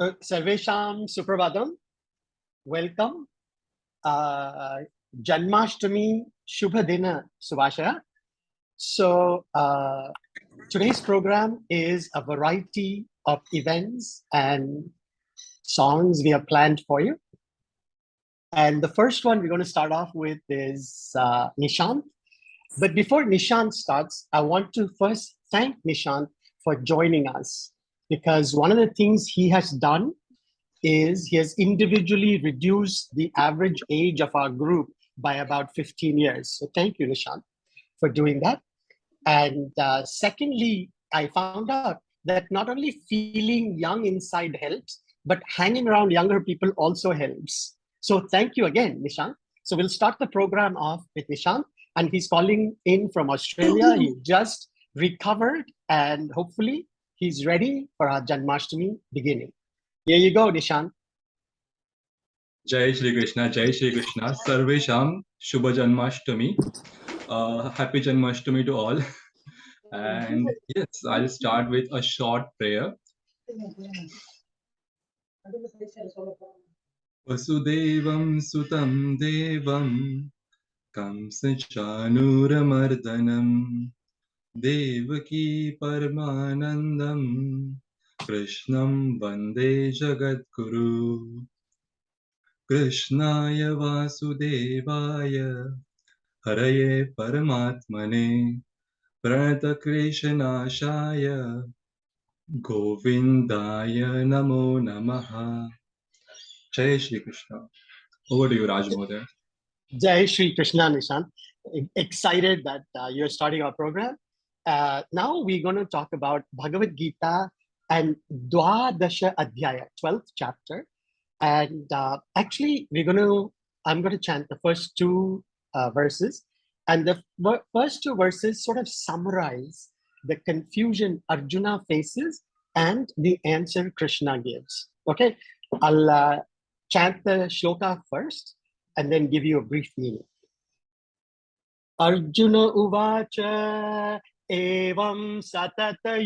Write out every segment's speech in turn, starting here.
Sarvesham Suprabhatam. Welcome. Janmashtami Shubhadina Subhashaya. So, today's program is a variety of events and songs we have planned for you. And the first one we're going to start off with is Nishant. But before Nishant starts, I want to first thank Nishant for joining us, because one of the things he has done is he has individually reduced the average age of our group by about 15 years. So thank you, Nishant, for doing that. And secondly, I found out that not only feeling young inside helps, but hanging around younger people also helps. So thank you again, Nishant. So we'll start the program off with Nishant, and he's calling in from Australia. He just recovered, and hopefully he's ready for our Janmashtami beginning. Here you go, Nishant. Jai Shri Krishna, Jai Shri Krishna, Sarvesham Shubha Janmashtami. Happy Janmashtami to all. And yes, I'll start with a short prayer. Vasudevam Sutam Devam Kamsa Chanuramardhanam Devaki Paramanandam Krishnam Vande Jagadguru Krishnaya Vasudevaya Haraye Paramatmane Pranata Krishnashaya Govindaya Namo Namaha. Jai Shri Krishna. Over to you, Raj Mohoday. Jai Shri Krishna, Nishant. Excited that you're starting our program. Now we're going to talk about Bhagavad Gita and Dwadasha Adhyaya, 12th chapter. And actually, I'm going to chant the first two verses. And the first two verses sort of summarize the confusion Arjuna faces and the answer Krishna gives. Okay, I'll chant the shloka first and then give you a brief meaning. Arjuna uvacha evam satata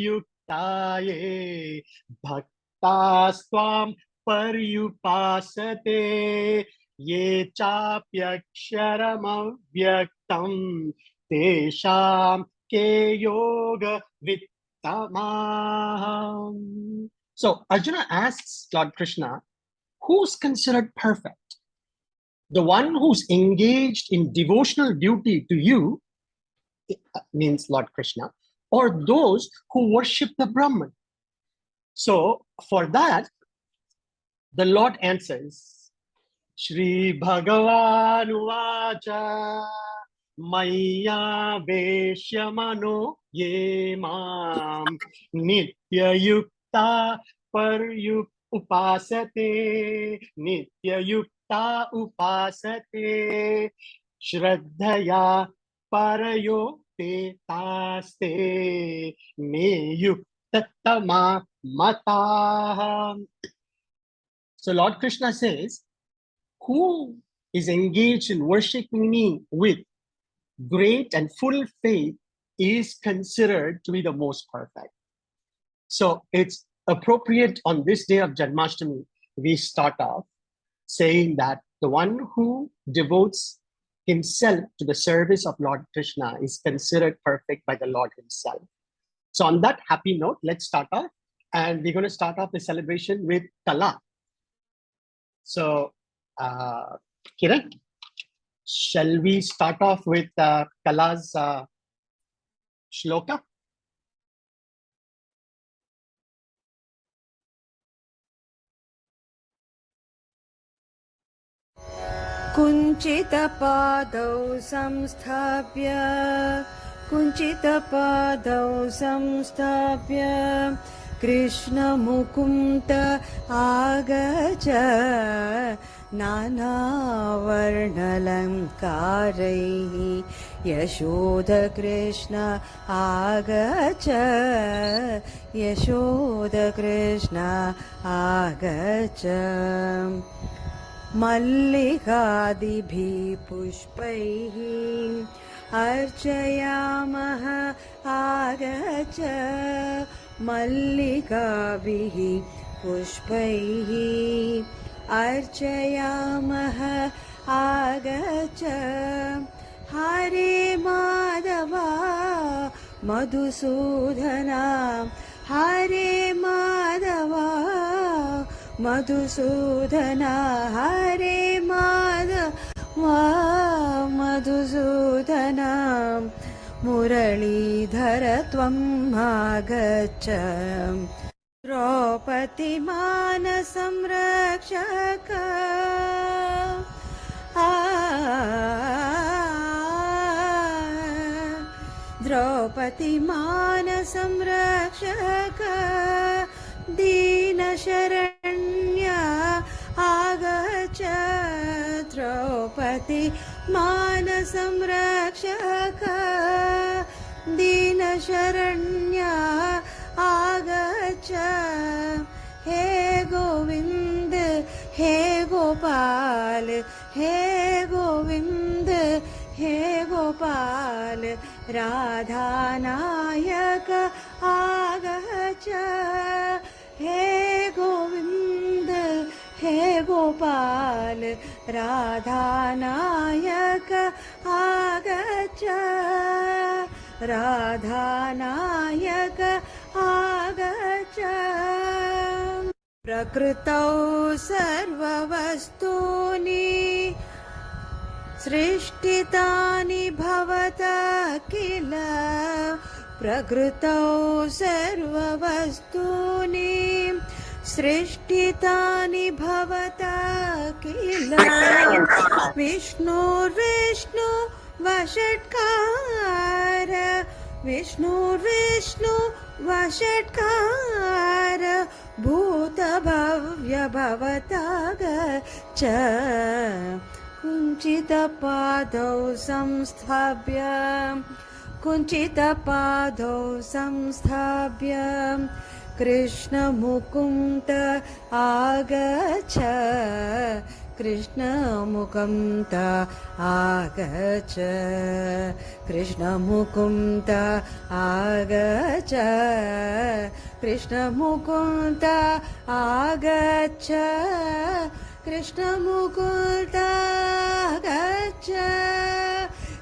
yuktaye bhaktasvam paryupasate ye chapyaksharam avyaktam tesham ke yoga vittamaham. So Arjuna asks Lord Krishna, who's considered perfect? The one who's engaged in devotional duty to you, means Lord Krishna, or those who worship the Brahman? So for that, the Lord answers, Shri Bhagavan Vacha Maya Veshyamano Yemam Nitya Yukta Paryuk Upasate Nitya Yukta Upasate Shraddhaya Parayo Te Taste Me Yuktatama Mata. So Lord Krishna says, who is engaged in worshipping me with great and full faith is considered to be the most perfect. So it's appropriate on this day of Janmashtami, we start off saying that the one who devotes himself to the service of Lord Krishna is considered perfect by the Lord himself. So on that happy note, let's start off. And we're going to start off the celebration with Kala. So, Kiran, shall we start off with Kala's shloka? Kunchitapadau samsthabya Krishna Mukumta Agacha Nana Varnalankaraihi Yashoda Krishna Agacha Yashoda Krishna Agacha Mallikadibhi pushpaihi archayamaha agacha Mallikabhihi पुष्पैः अर्चयामः आगच्छ हरे माधवा मधुसूदना हरे माधवा मधुसूदना हरे माधवा मधुसूदना मुरलीधर त्वम् आगच्छ द्रौपदी मानसंरक्षक द्रौपदी मानसंरक्षक दीनशरण्य आगच्छ द्रौपदी मानसंरक्षक दीनशरण्य आगच्छ हे गोविंद हे गोपाल हे गोविंद हे गोपाल राधानायक आगच्छ हे गोविंद हे गोपाल राधानायक आगच्छ राधानायक आगच्छ प्रकृतौ सर्ववस्तूनि सृष्टितानि भवता किल प्रकृतौ सर्ववस्तूनि सृष्टितानि भवता किल विष्णुर्विष्णु वषट्कार विष्णुर्विष्णु वषट्कार भूतभव्य भवता गच्छ कुञ्चितपादौ संस्थाप्य कुञ्चितपादौ संस्थाप्य कृष्णमुकुन्द आगच्छ कृष्णमुकुन्द आगच्छ कृष्णमुकुन्द आगच्छ कृष्णमुकुन्द आगच्छ कृष्णमुकुन्द आगच्छ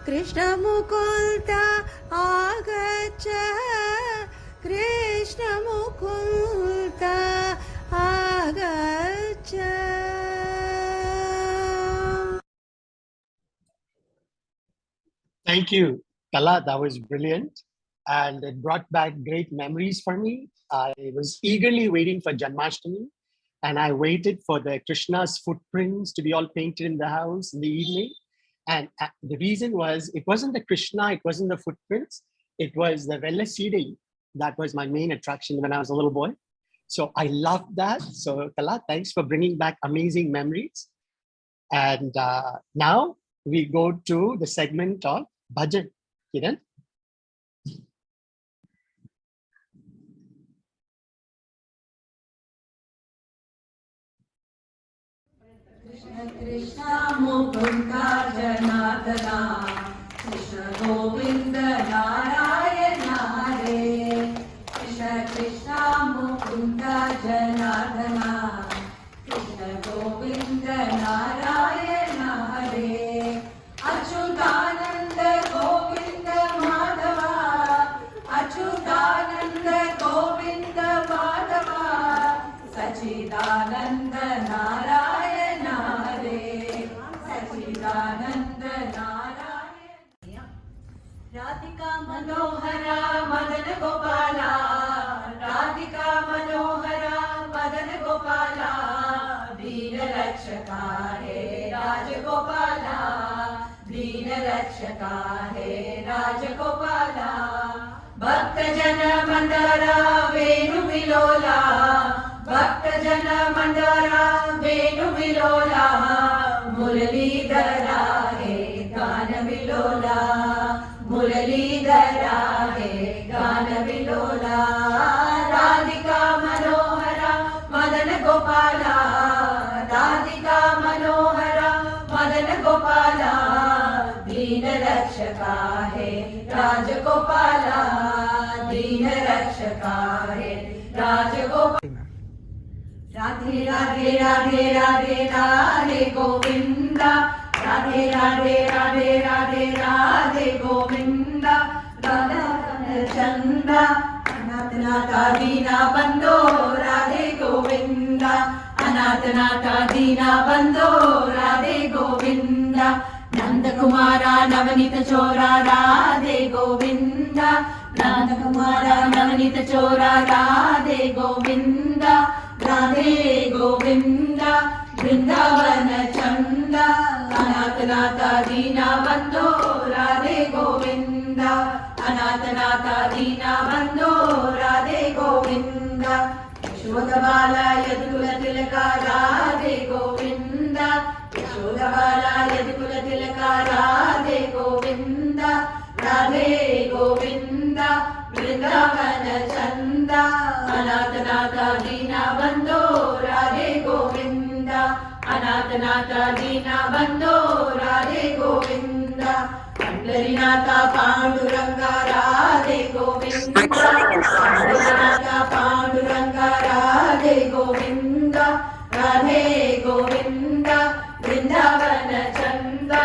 कृष्णमुकुन्द आगच्छ कृष्णमुकुन्द आगच्छ Thank you, Kala. That was brilliant. And it brought back great memories for me. I was eagerly waiting for Janmashtami, and I waited for the Krishna's footprints to be all painted in the house in the evening. And the reason was, it wasn't the Krishna, it wasn't the footprints, it was the Vella Sidai. That was my main attraction when I was a little boy. So I loved that. So Kala, thanks for bringing back amazing memories. And now we go to the segment of Bhajan. Kiran? Krishna Krishna Mukunda Janardana Krishna Govinda Narayana Hare Krishna Krishna Mukunda Janardana Krishna Govinda Narayana Hare Achyutananda Govinda Madhava Achyutananda Govinda Madhava Sachidananda Narayana Hare Sachidananda Narayana Radhika Manohara Madana Gopala Radhika Manohara Madana Gopala Veena Rakshaka He Rajagopala Veena Rakshaka He Rajagopala Bhakta Jana Mandara Venu Vilola Bhakta Jana Mandara Venu Vilola Muralidhara He Gana Vilola Muralidhara He Gana Vilola Radhika Manohara Madana Gopala Radhika Manohara Madana Gopala Veena Rakshaka He Rajagopala Veena Rakshaka He Rajagopala Radhe Radhe Radhe Radhe Govinda, Radhe Radhe Radhe Radhe Radhe Govinda, Radha Chanda, Anathanatha Dina Bandho, Radhe Govinda, Anathanatha Dina Bandho, Radhe Govinda, Nanda Kumara Navanita Chora, Radhe Govinda, Nanda Kumara Navanita Chora, Radhe Govinda, Radhe Govinda, Vrindavana Chanda, Anathanatha Dina Bandho, Radhe Govinda, Anathanatha Dina Bandho, Radhe Govinda, Yashodabala Yadukula Tilaka, Radhe Govinda, Yashodabala Yadukula Tilaka, Radhe Govinda, Radhe Govinda, Vrindavana Chanda, Anathanatha Dina Bandho, Radhe Govinda, Anathanatha Dina Bandho, Radhe Govinda, Pandarinatha Panduranga, Radhe Govinda, Pandarinatha Panduranga, Radhe Govinda, Radhe Govinda, Vrindavana Chanda,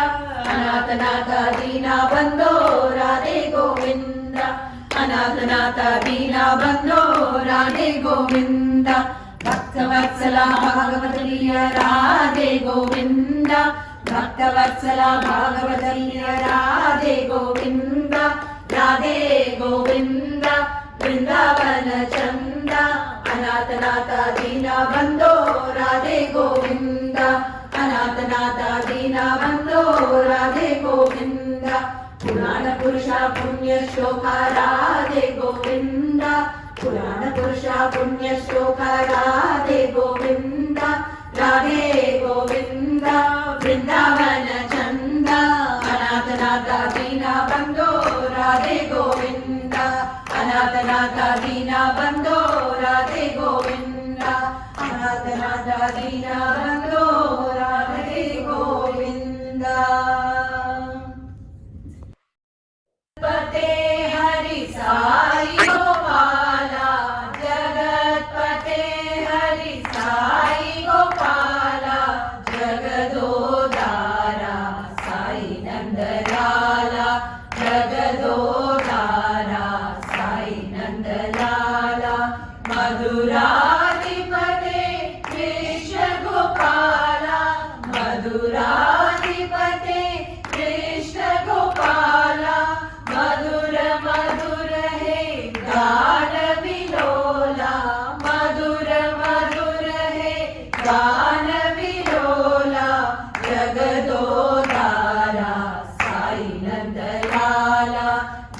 Anathanatha Dina Bandho, Radhe Govinda, Anathanatha Dina Bandho, Radhe Govinda, Bhaktavatsala Bhagavadaniya, Radhe Govinda, Bhaktavatsala Bhagavadaniya, Radhe Govinda, Radhe Govinda, Vrindavana Chanda, Anathanatha Dina Bandho, Radhe Govinda, Anathanatha Dina Bandho, Radhe Govinda, Purana Purusha Punya Shloka, Radhe Govinda, Purana Purusha Punya Shloka, Radhe Govinda, Radhe Govinda, Vrindavana Chanda, Anathanatha Dina Bandho, Radhe Govinda, Anathanatha Dina Bandho, Radhe Govinda, Anathanatha Dina Bandho, Radhe Govinda. Pate Hari Sai Gopala, Jagatpate Hari Sai Gopala, Jagadodara Sai Nandalala, Jagadodara Sai Nandalala, Madhuradipate Krishna Gopala, Madhuradipate Krishna Gopala, Madhura Madhura He Gana Vilola, Madhura Madhura He Gana Vilola, Jagadodara Sai Nandalala,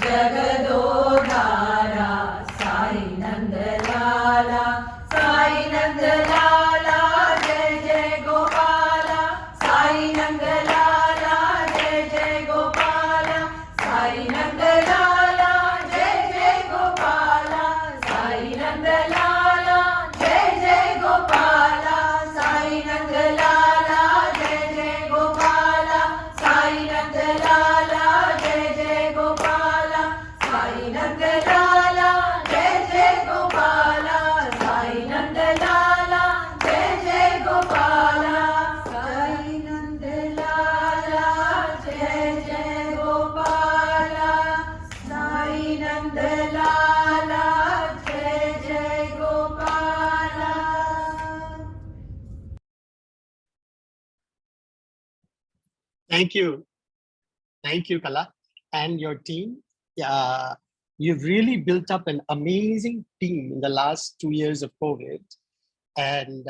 Jagadodara Sai Nandalala, Sai Nandalala, Jai Jai Gopala, Sai Nandalala, Jai Jai Gopala, Sai Nandalala, Jai Jai Gopala, Sai Nandalala, Jai Jai Gopala, Sai Nandalala, Jai Jai Gopala, Sai Nandalala, Jai Jai Gopala, Sai Nandalala, Jai Jai Gopala, Sai Nandalala, Jai Jai Gopala, Sai Nandalala, Jai Jai Gopala, Sai Nandalala, Jai Jai Gopala. Thank you. Thank you, Kala, and your team. You've really built up an amazing team in the last 2 years of COVID. And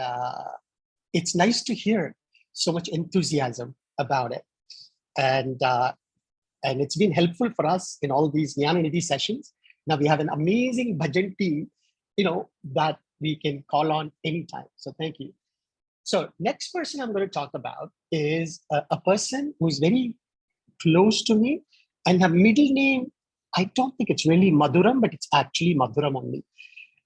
it's nice to hear so much enthusiasm about it. And it's been helpful for us in all these Jnana Nidhi sessions. Now we have an amazing bhajan team, that we can call on anytime. So thank you. So next person I'm going to talk about is a person who's very close to me, and her middle name, I don't think it's really Madhuram, but it's actually Madhuram only.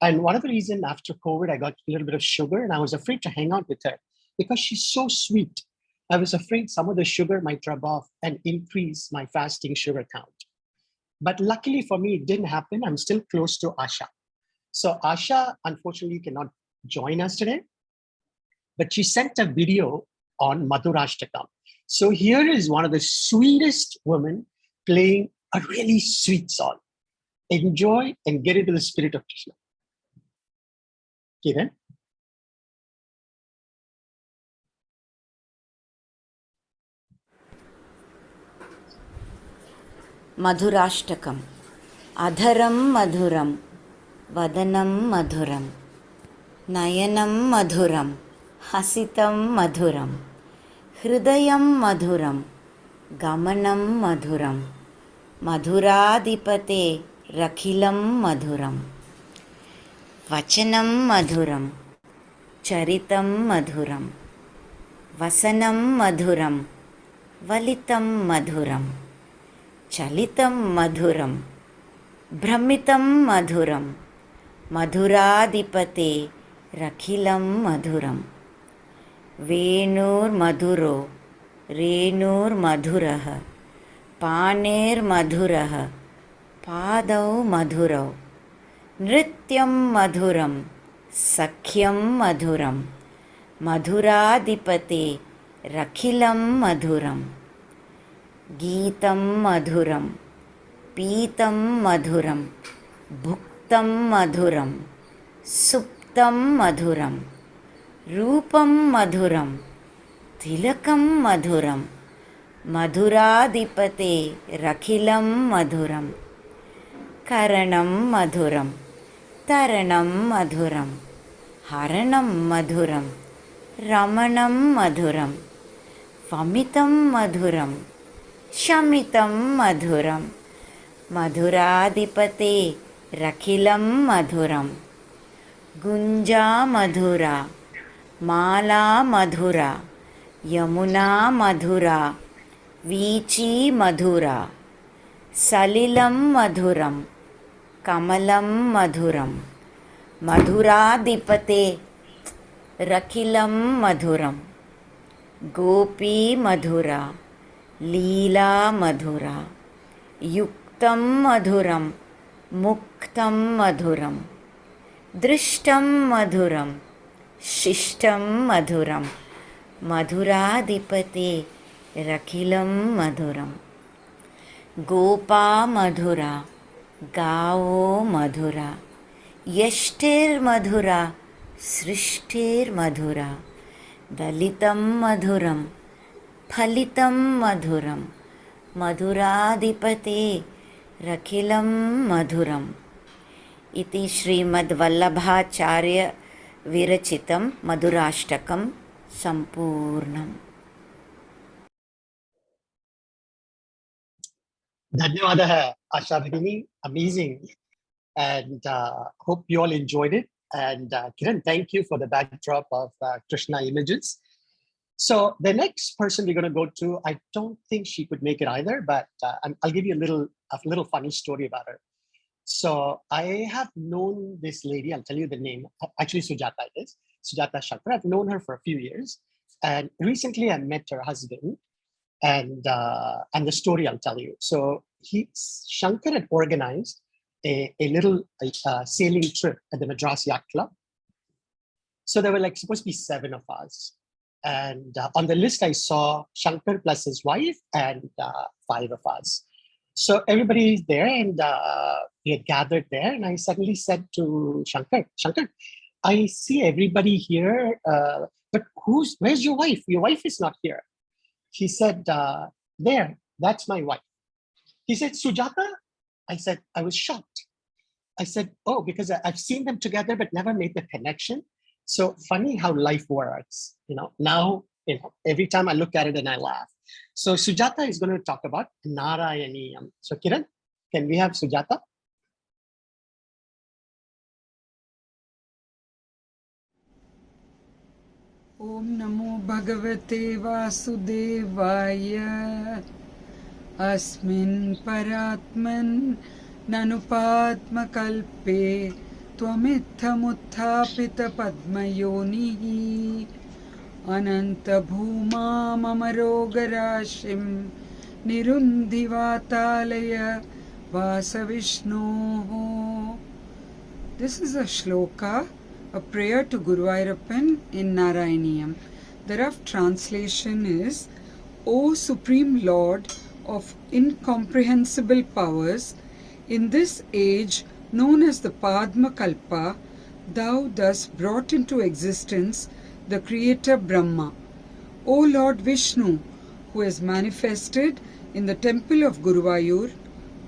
And one of the reasons after COVID, I got a little bit of sugar and I was afraid to hang out with her because she's so sweet. I was afraid some of the sugar might rub off and increase my fasting sugar count. But luckily for me, it didn't happen. I'm still close to Asha. So Asha, unfortunately, cannot join us today. but she sent a video on Madhurashtakam. So here is one of the sweetest women playing a really sweet song. Enjoy and get into the spirit of Krishna. Kiran? Madhurashtakam. Adharam madhuram, vadanam madhuram, nayanam madhuram, hasitam madhuram, hridayam madhuram, gamanam madhuram, madhuradipate rakhilam madhuram, vachanam madhuram, charitam madhuram, vasanam madhuram, valitam madhuram, chalitam madhuram, brahmitam madhuram, madhuradipate rakhilam madhuram, venur madhuro, renur madhuraha, paner madhuraha, padau madhurau, nrityam madhuram, sakhyam madhuram, madhuradipate rakhilam madhuram, गीतं मधुरं, पीतं मधुरं, भुक्तं मधुरं, सुप्तं मधुरं, रूपं मधुरं, तिलकं मधुरं, मधुराधिपते रखिलं मधुरं, करणं मधुरं, तरणं मधुरं, हरणं मधुरं, रमणं मधुरं, वमितं मधुरं, शमितं मधुरं, मधुराधिपते रखिलं मधुरं, गुञ्जा मधुरा, माला मधुरा, यमुना मधुरा, वीची मधुरा, सलिलं मधुरं, कमलं मधुरं, मधुराधिपते रखिलं मधुरं, गोपी मधुरा, लीला मधुरा, युक्तं मधुरं, मुक्तं मधुरं, दृष्टं मधुरं, शिष्टं मधुरं, मधुराधिपते रखिलं मधुरं, गोपा मधुरा, गावो मधुरा, यष्टिर्मधुरा, सृष्टिर्मधुरा, दलितं मधुरं, फलितं मधुरं, मधुराधिपते रखिलं मधुरम् इति श्रीमद्वल्लभाचार्य विरचितं मधुराष्टकं सम्पूर्णम्. Dhanyawadaha, Asha Bhagini. Amazing. And hope you all enjoyed it. And Kiran, thank you for the backdrop of Krishna images. So the next person we're going to go to, I don't think she could make it either, but I'll give you a little funny story about her. So I have known this lady, I'll tell you the name, actually Sujata it is, Sujata Shankar. I've known her for a few years. And recently I met her husband and the story I'll tell you. So Shankar had organized a little sailing trip at the Madras Yacht Club. So there were like supposed to be 7 of us. And on the list, I saw Shankar plus his wife and 5 of us. So everybody's there and we had gathered there. And I suddenly said to Shankar, I see everybody here, but where's your wife? Your wife is not here. He said, there, that's my wife. He said, Sujata? I said, I was shocked. I said, oh, because I've seen them together, but never made the connection. So funny how life works, now, every time I look at it and I laugh. So Sujata is going to talk about Narayaniyam. So Kiran, can we have Sujata? Om Namo Bhagavate Vasudevaya Asmin Paratman Nanupatmakalpe Twamithamuthapita Padmayonihi Ananta Bhuma Mamarogarashim Nirundivatalaya Vasavishnoho. This is a shloka a prayer to Guru Ayyappan in Narayaniyam. The rough translation is, O Supreme Lord of incomprehensible powers, in this age known as the Padma Kalpa, thou thus brought into existence the creator Brahma. O Lord Vishnu, who has manifested in the temple of Guruvayur,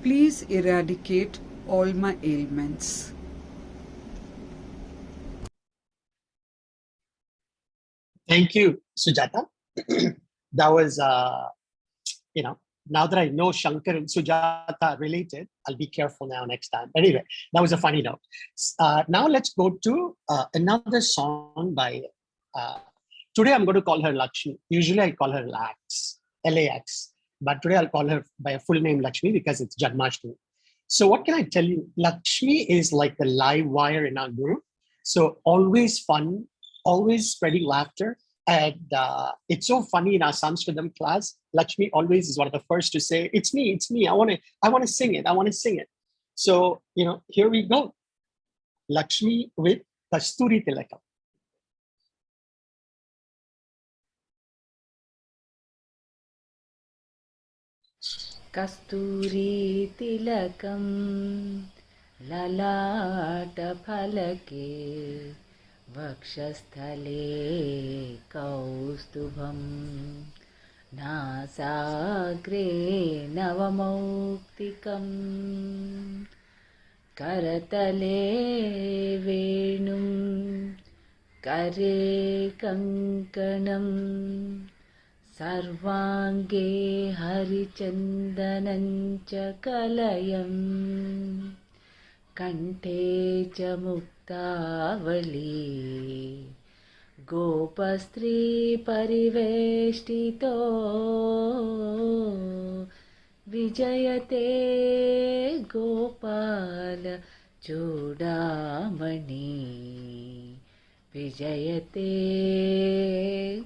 please eradicate all my ailments. Thank you, Sujata. That was, now that I know Shankar and Sujata related, I'll be careful now next time. Anyway, that was a funny note. Now let's go to another song by, today I'm going to call her Lakshmi. Usually I call her Lax, L-A-X. But today I'll call her by a full name Lakshmi because it's Janmashtami. So what can I tell you? Lakshmi is like the live wire in our group. So always fun, always spreading laughter. And it's so funny in our Sanskritam class. Lakshmi always is one of the first to say, it's me. I want to sing it. So, here we go. Lakshmi with Kasturi Tilakam. कस्तूरी तिलकं ललाटफलके वक्षस्थले कौस्तुभं नासाग्रे नवमौक्तिकं करतले वेणुं करे कङ्कणं सर्वाङ्गे हरिचन्दनं च कलयं कण्ठे च मुक्तावली गोपस्त्रीपरिवेष्टितो विजयते गोपाल चूडामणि विजयते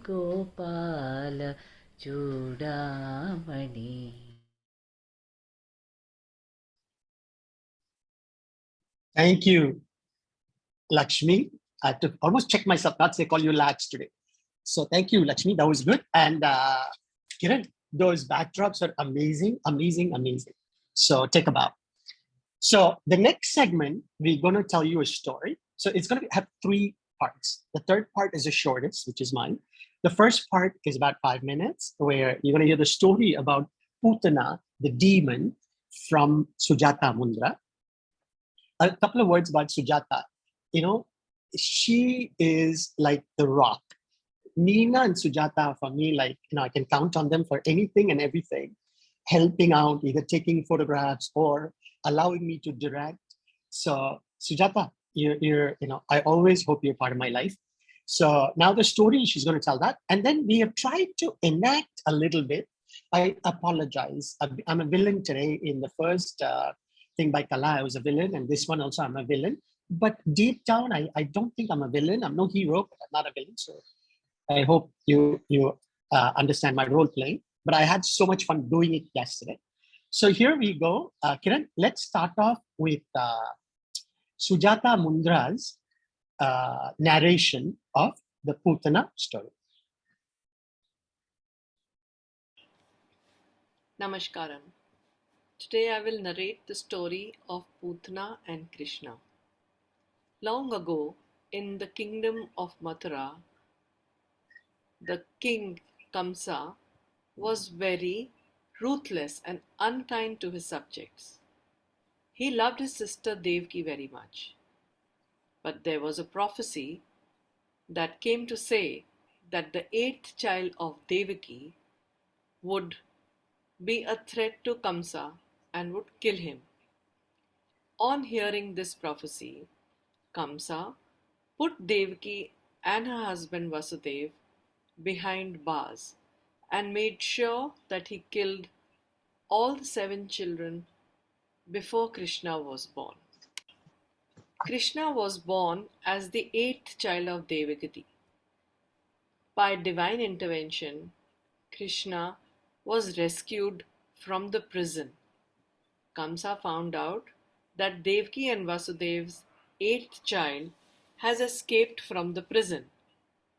Gopal Chudamani. Thank you, Lakshmi. I had to almost check myself, not say call you Lax today. So thank you, Lakshmi. That was good. And Kiran, those backdrops are amazing. So take a bow. So the next segment, we're going to tell you a story. So it's going to have 3 parts. The third part is the shortest, which is mine. The first part is about 5 minutes, where you're going to hear the story about Putana, the demon, from Sujata Mundra. A couple of words about Sujata. She is like the rock. Nina and Sujata, for me, I can count on them for anything and everything, helping out, either taking photographs or allowing me to direct. So Sujata, I always hope you're part of my life. So now the story, she's going to tell that. And then we have tried to enact a little bit. I apologize. I'm a villain today. In the first thing by Kala, I was a villain. And this one also, I'm a villain. But deep down, I don't think I'm a villain. I'm no hero, but I'm not a villain. So I hope you understand my role playing. But I had so much fun doing it yesterday. So here we go. Kiran, let's start off with Sujata Mundra's narration of the Putana story. Namaskaram. Today I will narrate the story of Putana and Krishna. Long ago, in the kingdom of Mathura, the king Kamsa was very ruthless and unkind to his subjects. He loved his sister Devaki very much. But there was a prophecy that came to say that the 8th child of Devaki would be a threat to Kamsa and would kill him. On hearing this prophecy, Kamsa put Devaki and her husband Vasudev behind bars and made sure that he killed all the 7 children before Krishna was born. Krishna was born as the 8th child of Devaki. By divine intervention, Krishna was rescued from the prison. Kamsa found out that Devaki and Vasudev's 8th child has escaped from the prison,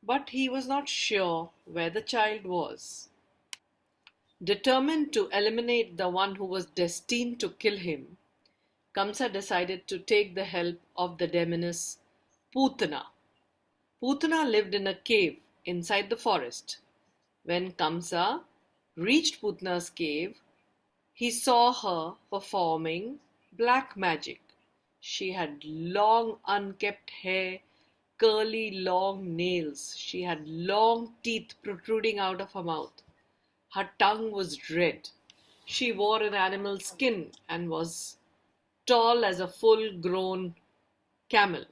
but he was not sure where the child was. Determined to eliminate the one who was destined to kill him, Kamsa decided to take the help of the demoness Putana. Putana lived in a cave inside the forest. When Kamsa reached Putana's cave, he saw her performing black magic. She had long, unkempt hair, curly, long nails. She had long teeth protruding out of her mouth. Her tongue was red. She wore an animal skin and was tall as a full grown camel.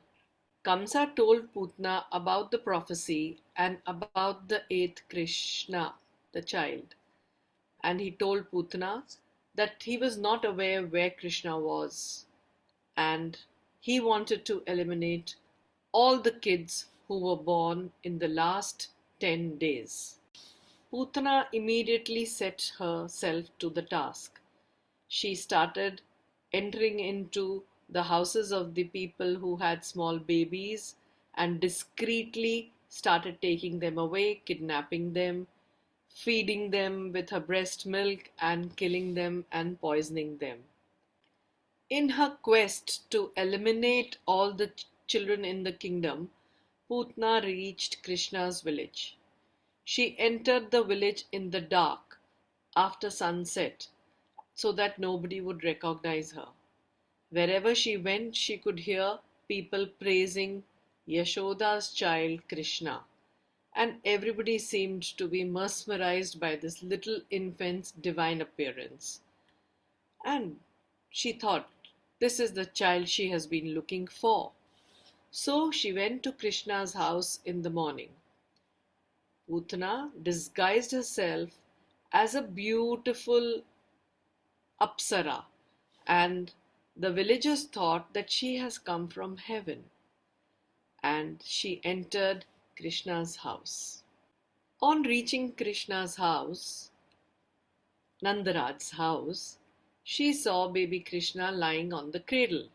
Kamsa told Putna about the prophecy and about the eighth Krishna, the child. And he told Putna that he was not aware where Krishna was, and he wanted to eliminate all the kids who were born in the last 10 days. Putana immediately set herself to the task. She started entering into the houses of the people who had small babies and discreetly started taking them away, kidnapping them, feeding them with her breast milk, and killing them and poisoning them. In her quest to eliminate all the children in the kingdom, Putna reached Krishna's village. She entered the village in the dark after sunset so that nobody would recognize her. Wherever she went, she could hear people praising Yashoda's child Krishna, and everybody seemed to be mesmerized by this little infant's divine appearance. And she thought, this is the child she has been looking for. So she went to Krishna's house in the morning. Putana disguised herself as a beautiful Apsara, and the villagers thought that she has come from heaven. And she entered Krishna's house. On reaching Krishna's house, Nandaraj's house, she saw baby Krishna lying on the cradle,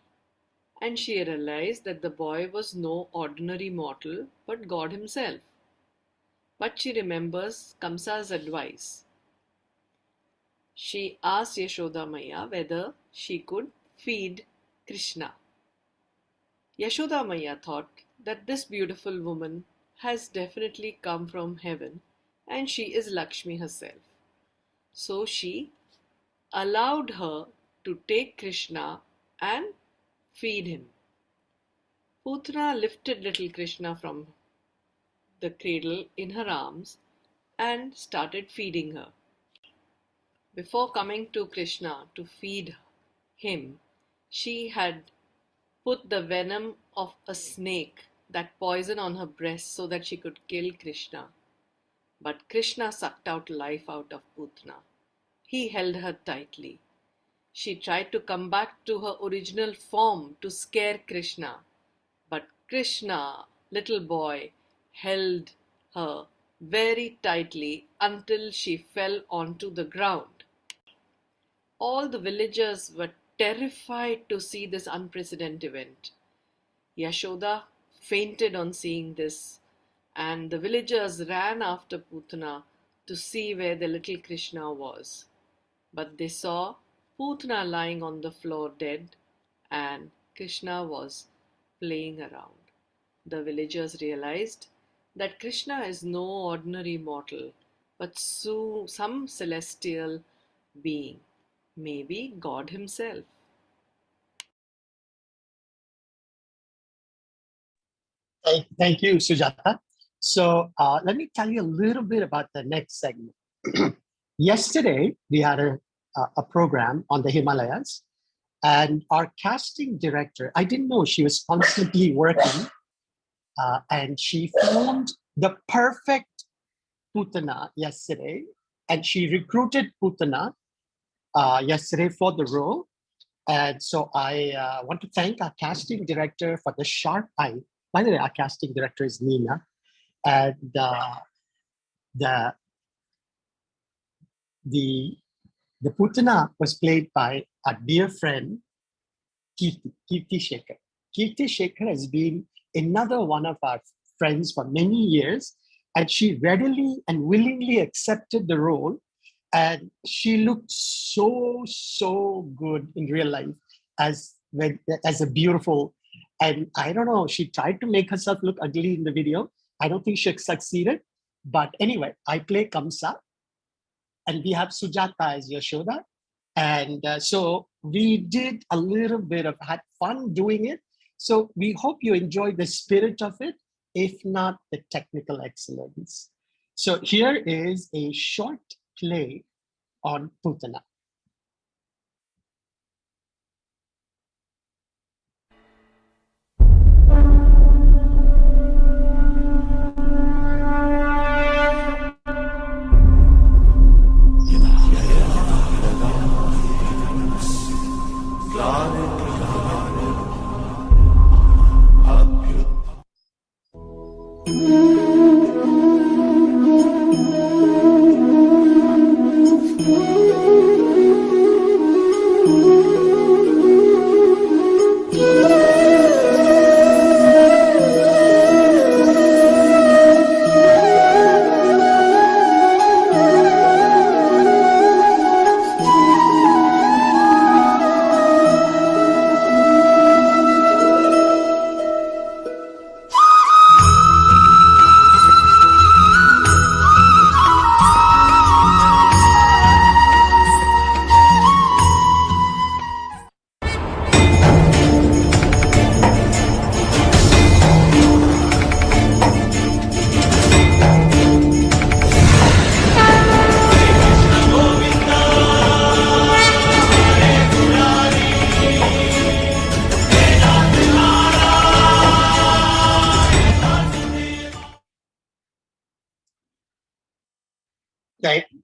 and she realized that the boy was no ordinary mortal but God himself. But she remembers Kamsa's advice. She asked Yashoda Maya whether she could feed Krishna. Yashoda Maya thought that this beautiful woman has definitely come from heaven and she is Lakshmi herself. So she allowed her to take Krishna and feed him. Putana lifted little Krishna from the cradle in her arms and started feeding her. Before coming to Krishna to feed him, she had put the venom of a snake, that poison, on her breast so that she could kill Krishna. But Krishna sucked out life out of Putana. He held her tightly. She tried to come back to her original form to scare Krishna. But Krishna, little boy, held her very tightly until she fell onto the ground. All the villagers were terrified to see this unprecedented event. Yashoda fainted on seeing this, and the villagers ran after Putana to see where the little Krishna was. But they saw Putana lying on the floor dead, and Krishna was playing around. The villagers realized that Krishna is no ordinary mortal, but some celestial being, maybe God himself. Thank you, Sujata. So let me tell you a little bit about the next segment. Yesterday, we had a program on the Himalayas, and our casting director, I didn't know she was constantly working, and she found the perfect Putana yesterday, and she recruited Putana yesterday for the role. And so I want to thank our casting director for the sharp eye. By the way, our casting director is Nina, and the Putana was played by a dear friend, Kirti Shekhar. Kirti Shekhar has been another one of our friends for many years, and she readily and willingly accepted the role. And she looked so good in real life as a beautiful. And I don't know, she tried to make herself look ugly in the video. I don't think she succeeded. But anyway, I play Kamsa, and we have Sujata as Yashoda. And so we did a little bit of, had fun doing it. So we hope you enjoy the spirit of it, if not the technical excellence. So here is a short play on Putana.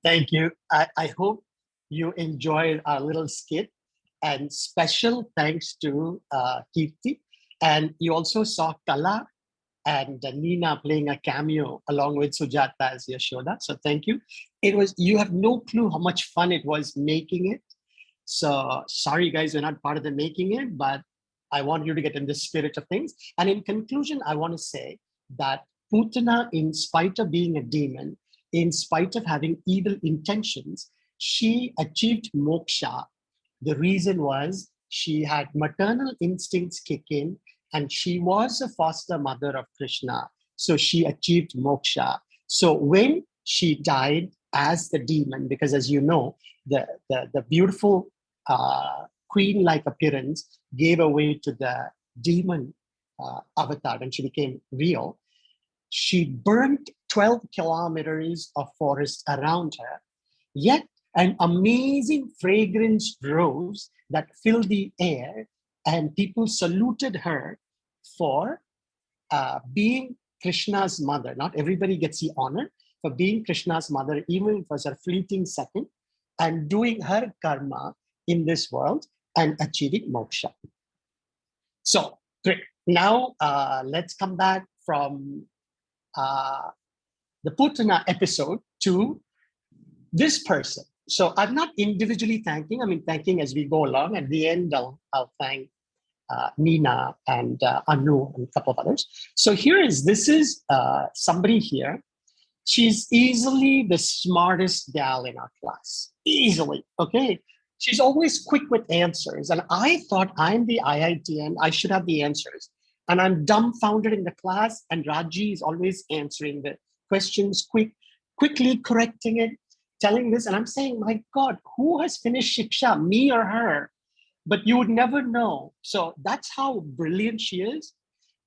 Thank you. I hope you enjoyed our little skit, and special thanks to Kirti. And you also saw Kala and Nina playing a cameo along with Sujata as Yashoda. So thank you. You have no clue how much fun it was making it. So sorry guys, you're not part of the making it, but I want you to get in the spirit of things. And in conclusion, I want to say that Putana, in spite of being a demon, in spite of having evil intentions, she achieved moksha. The reason was she had maternal instincts kick in, and she was a foster mother of Krishna. So she achieved moksha. So when she died as the demon, because as you know, the beautiful queen-like appearance gave away to the demon avatar, and she became real. She burnt 12 kilometers of forest around her, yet an amazing fragrance rose that filled the air, and people saluted her for being Krishna's mother. Not everybody gets the honor for being Krishna's mother, even if it was a fleeting second, and doing her karma in this world and achieving moksha. So great. Now let's come back from the Putana episode to this person. So I'm not individually thanking, I mean thanking as we go along. At the end, I'll thank Nina and Anu and a couple of others. So this is somebody here. She's easily the smartest gal in our class, easily, okay? She's always quick with answers. And I thought I'm the IITN, I should have the answers. And I'm dumbfounded in the class, and Raji is always answering the questions quickly correcting it, telling this. And I'm saying, my God, who has finished Shiksha, me or her? But you would never know. So that's how brilliant she is.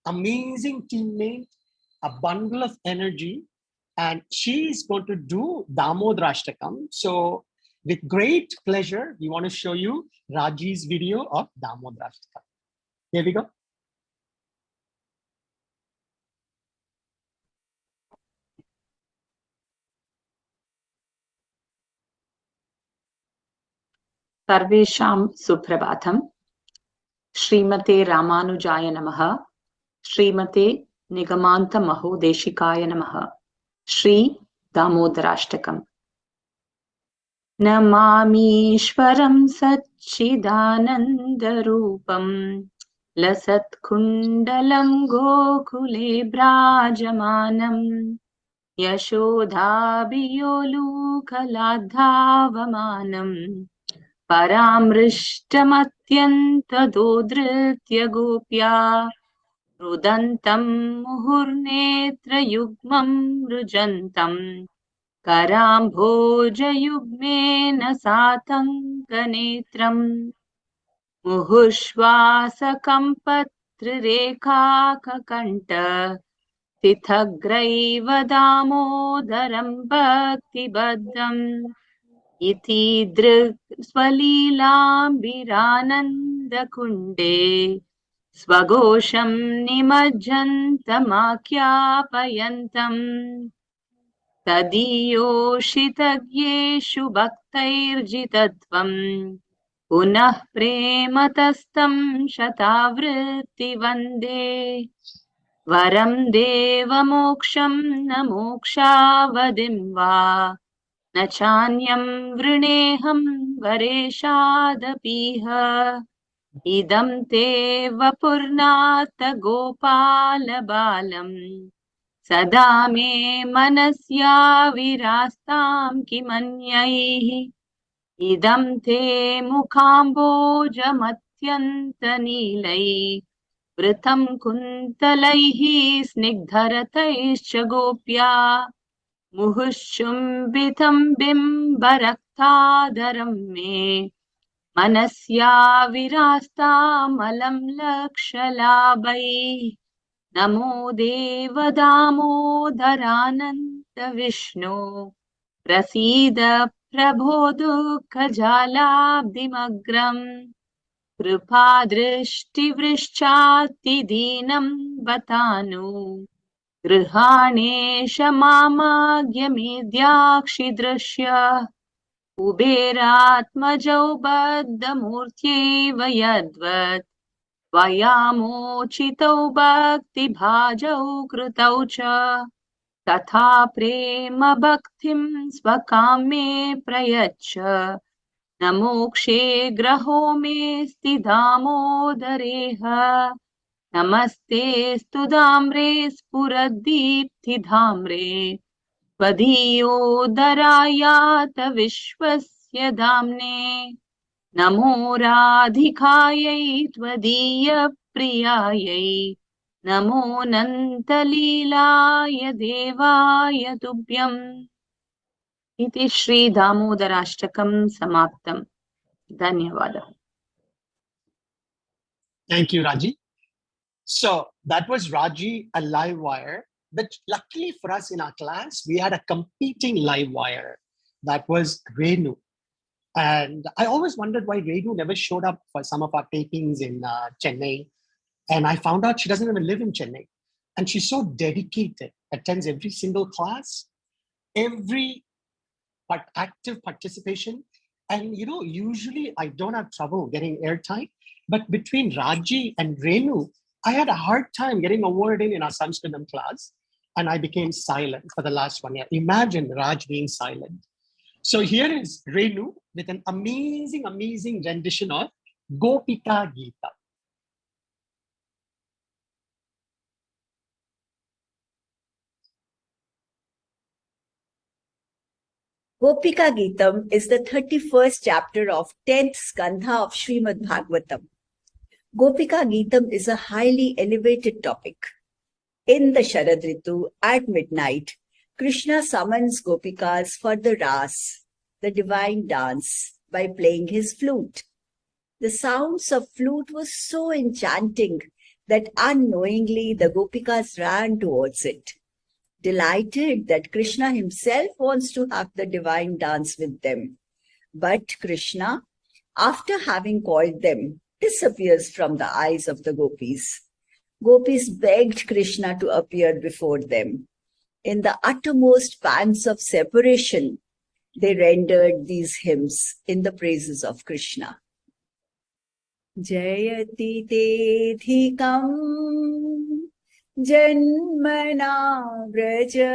Amazing teammate, a bundle of energy. And she is going to do Damodarashtakam. So with great pleasure, we want to show you Raji's video of Damodarashtakam. Here we go. सर्वेषां सुप्रभातं। श्रीमते रामानुजाय नमः। श्रीमते निगमान्तमहोदेशिकाय नमः। श्री दामोदराष्टकम्। नमामीश्वरं सच्चिदानन्दरूपं लसत्कुण्डलं गोकुले भ्राजमानम् यशोधाभियोलूकलाद्धावमानम् परामृष्टमत्यन्तदोधृत्य गोप्या रुदन्तं मुहुर्नेत्रयुग्मं रुजन्तम् कराम्भोजयुग्मेन सातङ्कनेत्रम् मुहुश्वासकम्पत्रिरेखाककण्ठ तिथग्रैव दामोदरं भक्तिबद्धम् इति दृक्स्वलीलाम्बिरानन्दकुण्डे स्वघोषं निमज्जन्तमाख्यापयन्तम् तदीयोषितज्ञेषु भक्तैर्जितत्वम् पुनः प्रेमतस्तं शतावृत्तिवन्दे वरं देवमोक्षं न मोक्षावधिं वा न चान्यं वृणेऽहं वरेशादपीह इदं ते वपुर्नाथ गोपालबालम् सदा मे मनस्या विरास्तां किमन्यैः इदं ते मुखाम्बोजमत्यन्तनीलैः वृतं कुन्तलैः स्निग्धरतैश्च गोप्या मुहुश्चुम्बितं बिम्बरक्ताधरं मे मनस्या विरास्तामलं लक्षलाभैः नमो देव दामोदरानन्द विष्णु प्रसीद प्रभो दुःखजालाब्धिमग्रम् कृपादृष्टिवृश्चातिदीनं बतानु गृहाणेश मामाज्ञमेद्याक्षिदृश्य कुबेरात्मजौ बद्धमूर्त्यैव यद्वत् त्वयामोचितौ भक्तिभाजौ कृतौ च तथा प्रेम भक्तिं स्वकाम्ये प्रयच्छ न मोक्षे ग्रहो मेऽस्ति दामोदरेह नमस्ते स्तुधाम्रे स्फुरद्दीप्तिधाम्रे त्वदीयोदरायात विश्वस्य दाम्ने नमो राधिकायै त्वदीयप्रियायै नमो नन्तलीलाय देवाय तुभ्यम् इति श्रीदामोदराष्टकं समाप्तम् धन्यवादः Thank you, Raji. So that was Raji, a live wire. But luckily for us in our class, we had a competing live wire. That was Renu. And I always wondered why Renu never showed up for some of our tapings in Chennai. And I found out she doesn't even live in Chennai. And she's so dedicated, attends every single class, every active participation. And usually I don't have trouble getting airtime. But between Raji and Renu, I had a hard time getting a word in our Sanskritam class. And I became silent for the last 1 year. Imagine Raj being silent. So here is Renu with an amazing, amazing rendition of Gopika Gita. Gopika Geetam is the 31st chapter of 10th Skandha of Srimad Bhagavatam. Gopika Geetam is a highly elevated topic. In the Sharad Ritu, at midnight, Krishna summons Gopikas for the Ras, the divine dance, by playing his flute. The sounds of flute was so enchanting that unknowingly the Gopikas ran towards it, delighted that Krishna himself wants to have the divine dance with them. But Krishna, after having called them, disappears from the eyes of the gopis. Gopis begged Krishna to appear before them. In the uttermost pangs of separation, they rendered these hymns in the praises of Krishna. Jayanthi tethikam janmana vraja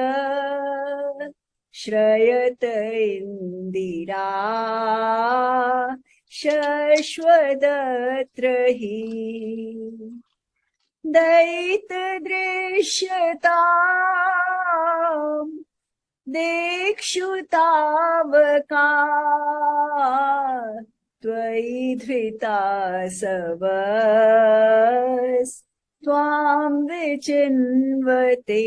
shrayata indira शश्वदत्र हि दयितदृश्यताम् दिक्षु तावका त्वयि धृता सवस्त्वां विचिन्वते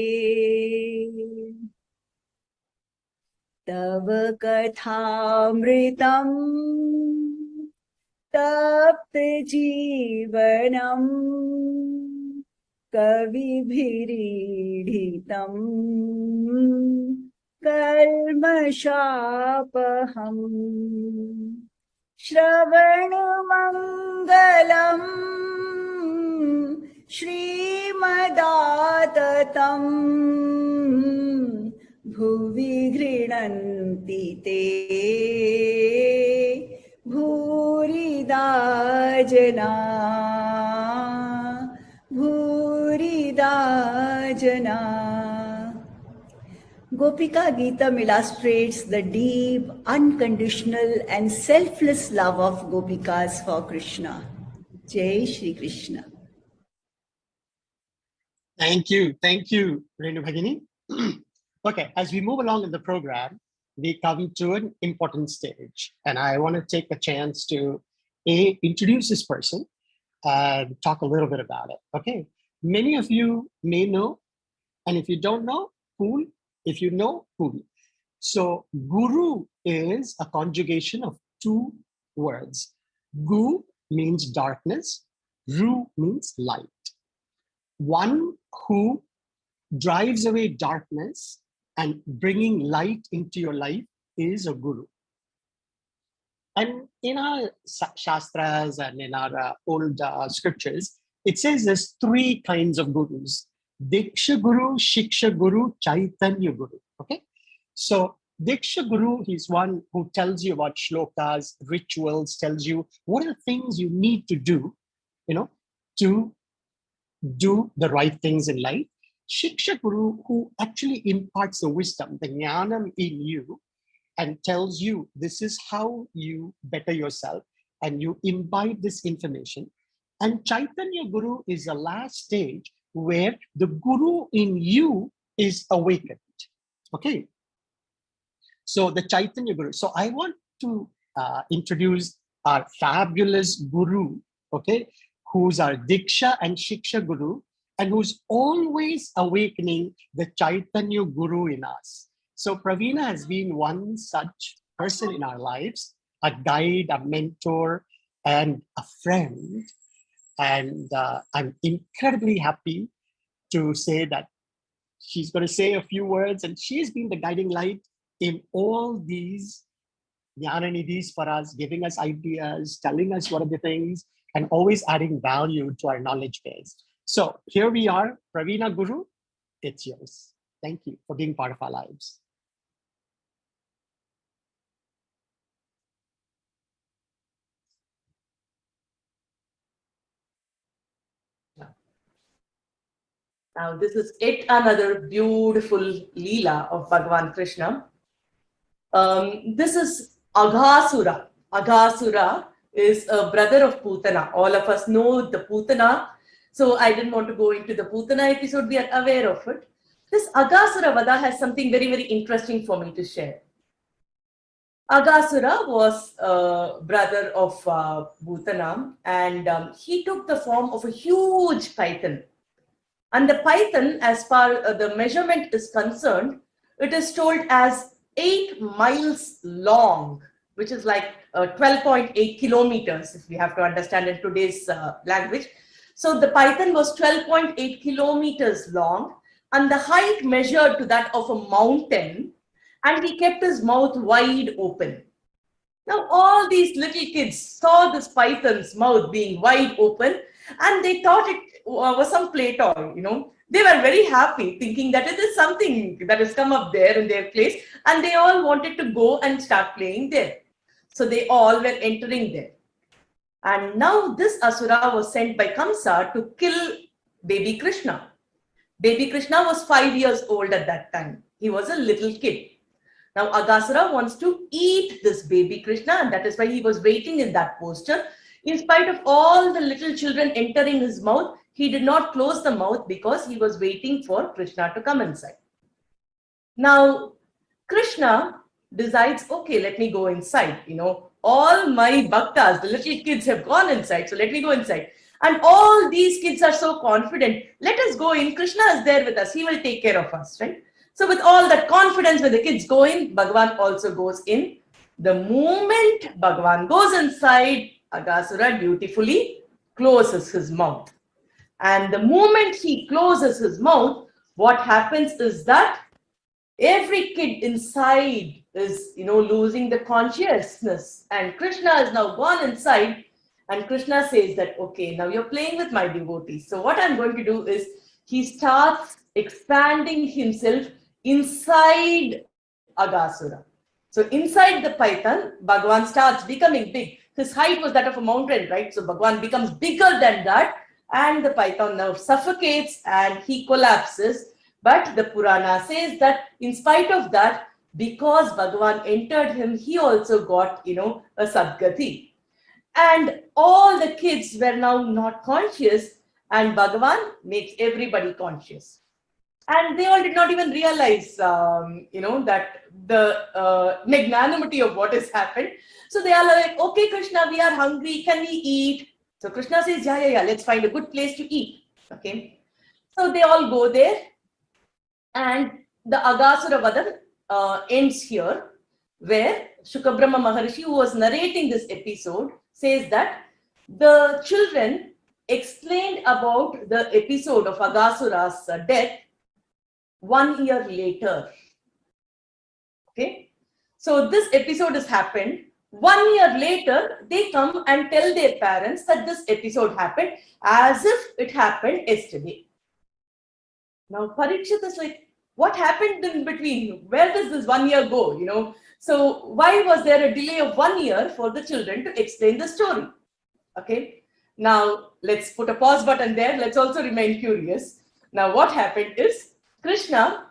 तव कथामृतम् तप्तजीवनम् कविभिरीडितम् कल्मषापहम् श्रवणमङ्गलम् श्रीमदाततम् भुवि गृह्णन्ति ते भूरिदा जना भूरिदा जना. Gopika Geetam illustrates the deep, unconditional and selfless love of Gopikas for Krishna. Jai Shri Krishna. Thank you, Renu Bhagini. Okay, as we move along in the program, we come to an important stage, and I want to take a chance to introduce this person and talk a little bit about it. Okay, many of you may know, and if you don't know, cool. If you know, cool. So Guru is a conjugation of two words. Gu means darkness, Ru means light. One who drives away darkness and bringing light into your life is a guru. And in our shastras and in our old scriptures, it says there's three kinds of gurus: Diksha Guru, Shiksha Guru, Chaitanya Guru. Okay, so Diksha Guru, he's one who tells you about shlokas, rituals, tells you what are the things you need to do, to do the right things in life. Shiksha Guru, who actually imparts the wisdom, the jnanam in you, and tells you this is how you better yourself, and you imbibe this information. And Chaitanya Guru is the last stage where the Guru in you is awakened. Okay. So the Chaitanya Guru. So I want to introduce our fabulous Guru, okay, who's our Diksha and Shiksha Guru, and who's always awakening the Chaitanya Guru in us. So Praveena has been one such person in our lives, a guide, a mentor, and a friend. And I'm incredibly happy to say that she's going to say a few words, and she's been the guiding light in all these Jnana Nidhis for us, giving us ideas, telling us what are the things, and always adding value to our knowledge base. So here we are, Praveena Guru, it's yours. Thank you for being part of our lives. Now, this is yet another beautiful Leela of Bhagavan Krishna. This is Aghasura. Aghasura is a brother of Putana. All of us know the Putana. So I didn't want to go into the Putana episode. We are aware of it. This Aghasura Vada has something very, very interesting for me to share. Aghasura was a brother of Putana, and he took the form of a huge python. And the python, as far as the measurement is concerned, it is told as 8 miles long, which is like 12.8 kilometers, if we have to understand in today's language. So the python was 12.8 kilometers long, and the height measured to that of a mountain, and he kept his mouth wide open. Now, all these little kids saw this python's mouth being wide open, and they thought it was some play toy, They were very happy, thinking that it is something that has come up there in their place, and they all wanted to go and start playing there. So they all were entering there. And now this Asura was sent by Kamsa to kill baby Krishna. Baby Krishna was 5 years old at that time. He was a little kid. Now Agasura wants to eat this baby Krishna, and that is why he was waiting in that posture. In spite of all the little children entering his mouth, he did not close the mouth because he was waiting for Krishna to come inside. Now, Krishna decides, okay, let me go inside. All my bhaktas, the little kids have gone inside, so let me go inside. And all these kids are so confident. Let us go in. Krishna is there with us. He will take care of us, right? So with all that confidence, when the kids go in, Bhagavan also goes in. The moment Bhagavan goes inside, Agasura dutifully closes his mouth. And the moment he closes his mouth, what happens is that every kid inside is, losing the consciousness. And Krishna is now gone inside. And Krishna says that, okay, now you're playing with my devotees. So what I'm going to do is, he starts expanding himself inside Agasura. So inside the python, Bhagavan starts becoming big. His height was that of a mountain, right? So Bhagavan becomes bigger than that. And the python now suffocates and he collapses. But the Purana says that in spite of that, because Bhagavan entered him, he also got, a Sadgati. And all the kids were now not conscious, and Bhagavan makes everybody conscious. And they all did not even realize, that the magnanimity of what has happened. So they are like, okay, Krishna, we are hungry. Can we eat? So Krishna says, yeah, let's find a good place to eat. Okay. So they all go there. And the Agasura Vadam ends here, where Shukabrahma Maharshi, who was narrating this episode, says that the children explained about the episode of Agasura's death 1 year later. Okay, so this episode has happened. 1 year later, they come and tell their parents that this episode happened as if it happened yesterday. Now Parikshit is like, what happened in between? Where does this 1 year go? So why was there a delay of 1 year for the children to explain the story? Okay. Now let's put a pause button there. Let's also remain curious. Now what happened is, Krishna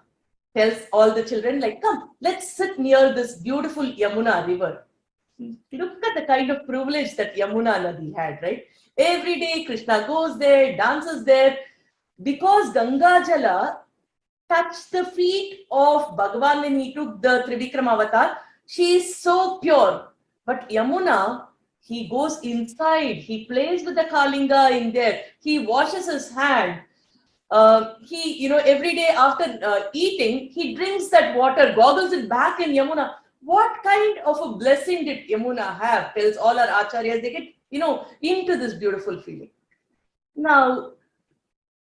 tells all the children, like, come, let's sit near this beautiful Yamuna river. Look at the kind of privilege that Yamuna Nidhi had, right? Every day Krishna goes there, dances there, because Ganga Jala touched the feet of Bhagavan when he took the Trivikram avatar. She is so pure. But Yamuna, he goes inside, he plays with the Kalinga in there, he washes his hand. He, every day after eating, he drinks that water, goggles it back in Yamuna. What kind of a blessing did Yamuna have? Tells all our acharyas, they get, into this beautiful feeling. Now,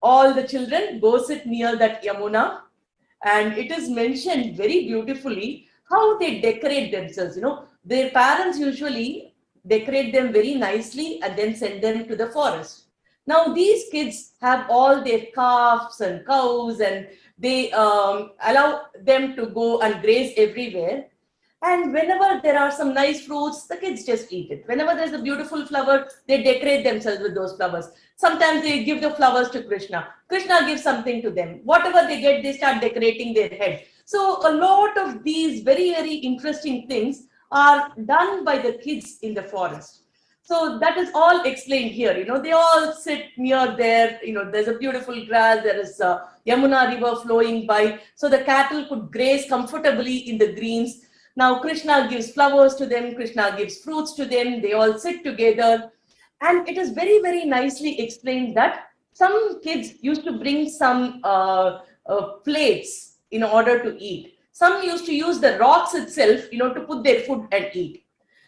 all the children go sit near that Yamuna, and it is mentioned very beautifully how they decorate themselves. Their parents usually decorate them very nicely and then send them to the forest. Now these kids have all their calves and cows, and they allow them to go and graze everywhere. And whenever there are some nice fruits, the kids just eat it. Whenever there's a beautiful flower, they decorate themselves with those flowers. Sometimes they give the flowers to Krishna. Krishna gives something to them. Whatever they get, they start decorating their head. So a lot of these very, very interesting things are done by the kids in the forest. So that is all explained here. They all sit near there. There's a beautiful grass. There is a Yamuna river flowing by. So the cattle could graze comfortably in the greens. Now Krishna gives flowers to them. Krishna gives fruits to them. They all sit together. And it is very, very nicely explained that some kids used to bring some plates in order to eat. Some used to use the rocks itself, to put their food and eat.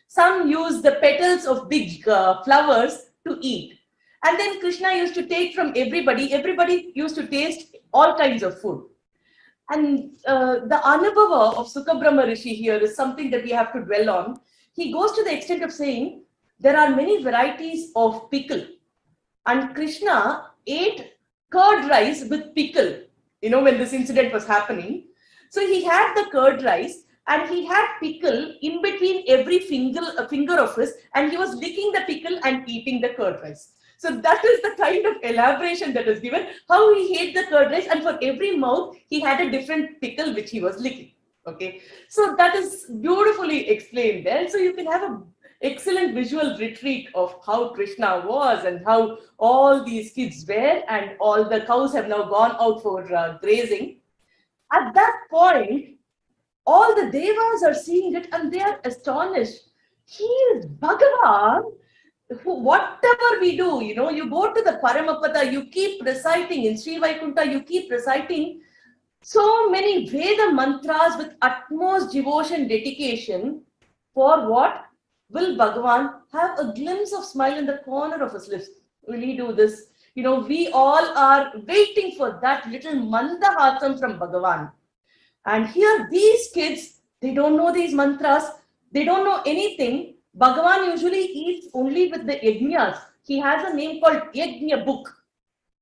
Some use the petals of big flowers to eat. And then Krishna used to take from everybody. Everybody used to taste all kinds of food. And the Anubhava of Sukabrahma Rishi here is something that we have to dwell on. He goes to the extent of saying there are many varieties of pickle. And Krishna ate curd rice with pickle, when this incident was happening. So he had the curd rice and he had pickle in between every finger of his, and he was licking the pickle and eating the curd rice. So that is the kind of elaboration that is given, how he ate the curd rice, and for every mouth, he had a different pickle which he was licking. Okay, so that is beautifully explained there. So you can have a excellent visual retreat of how Krishna was and how all these kids were, and all the cows have now gone out for grazing. At that point, all the devas are seeing it and they are astonished. He is Bhagavan. Whatever we do, you go to the Paramapada, you keep reciting in Sri Vaikuntha, you keep reciting so many Veda mantras with utmost devotion, dedication. For what? Will Bhagavan have a glimpse of smile in the corner of his lips? Will he do this? We all are waiting for that little mandahasam from Bhagavan. And here these kids, they don't know these mantras, they don't know anything. Bhagavan usually eats only with the yajnas. He has a name called Yajna book,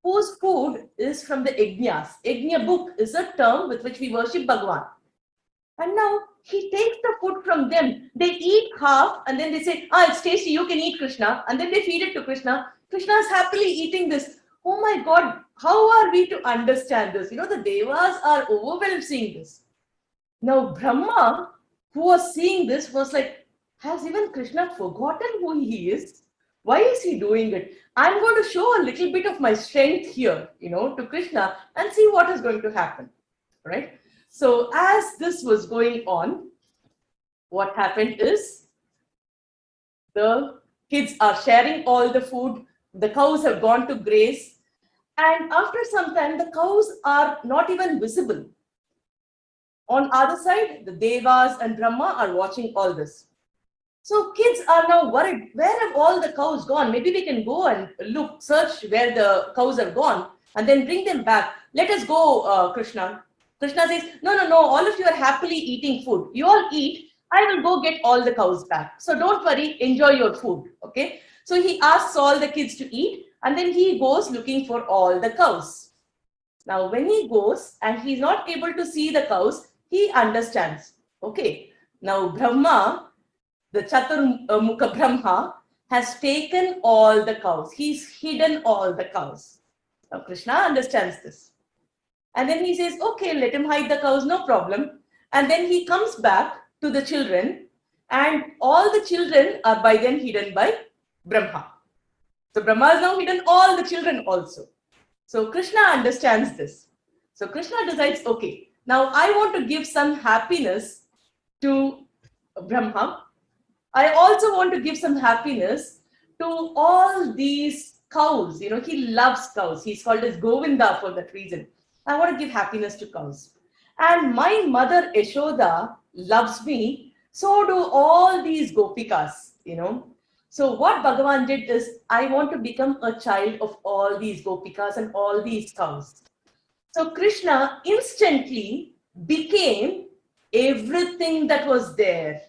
whose food is from the yajnas. Yajna book is a term with which we worship Bhagavan. And now he takes the food from them. They eat half and then they say, it's tasty, you can eat, Krishna. And then they feed it to Krishna. Krishna is happily eating this. Oh my God, how are we to understand this? The devas are overwhelmed seeing this. Now Brahma, who was seeing this, was like, has even Krishna forgotten who he is? Why is he doing it? I'm going to show a little bit of my strength here, to Krishna and see what is going to happen, right? So as this was going on, what happened is the kids are sharing all the food. The cows have gone to graze. And after some time, the cows are not even visible. On other side, the devas and Brahma are watching all this. So kids are now worried, where have all the cows gone? Maybe we can go and search where the cows are gone and then bring them back. Let us go, Krishna. Krishna says, no, all of you are happily eating food. You all eat, I will go get all the cows back. So don't worry, enjoy your food, okay? So he asks all the kids to eat and then he goes looking for all the cows. Now when he goes and he's not able to see the cows, he understands, okay, now Brahma, the Chaturmukha Brahma, has taken all the cows. He's hidden all the cows. Now Krishna understands this. And then he says, okay, let him hide the cows, no problem. And then he comes back to the children and all the children are by then hidden by Brahma. So Brahma has now hidden all the children also. So Krishna understands this. So Krishna decides, okay, now I want to give some happiness to Brahma. I also want to give some happiness to all these cows. He loves cows. He's called as Govinda for that reason. I want to give happiness to cows. And my mother Yashoda loves me. So do all these gopikas, So what Bhagavan did is, I want to become a child of all these gopikas and all these cows. So Krishna instantly became everything that was there.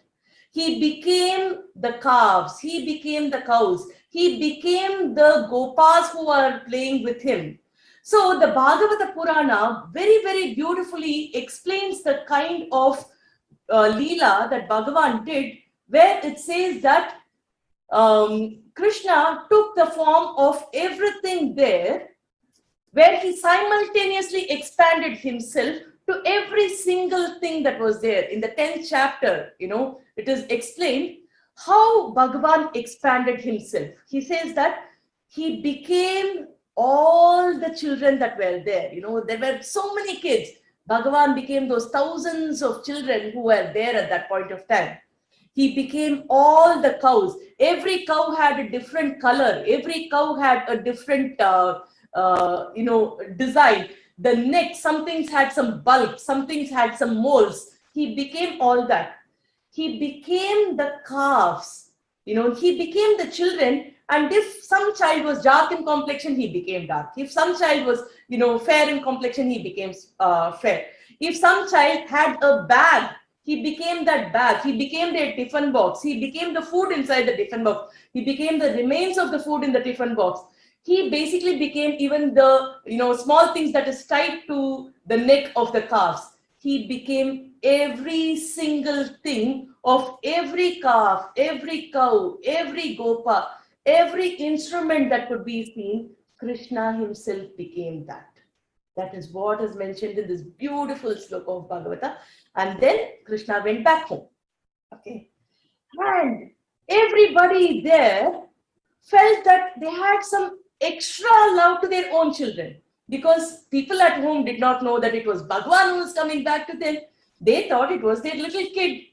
He became the calves, he became the cows, he became the gopas who are playing with him. So the Bhagavata Purana very, very beautifully explains the kind of Leela that Bhagavan did, where it says that Krishna took the form of everything there, where he simultaneously expanded himself to every single thing that was there. In the 10th chapter, it is explained how Bhagavan expanded himself. He says that he became all the children that were there. There were so many kids. Bhagavan became those thousands of children who were there at that point of time. He became all the cows. Every cow had a different color. Every cow had a different design. The neck, some things had some bulb, some things had some moles. He became all that. He became the calves. He became the children. And if some child was dark in complexion, he became dark. If some child was, fair in complexion, he became fair. If some child had a bag, he became that bag. He became their tiffin box. He became the food inside the tiffin box. He became the remains of the food in the tiffin box. He basically became even the, small things that is tied to the neck of the calves. He became every single thing of every calf, every cow, every gopa, every instrument that could be seen. Krishna himself became that. That is what is mentioned in this beautiful sloka of Bhagavata. And then Krishna went back home. Okay. And everybody there felt that they had some extra love to their own children, because people at home did not know that it was Bhagwan who was coming back to them. They thought it was their little kid.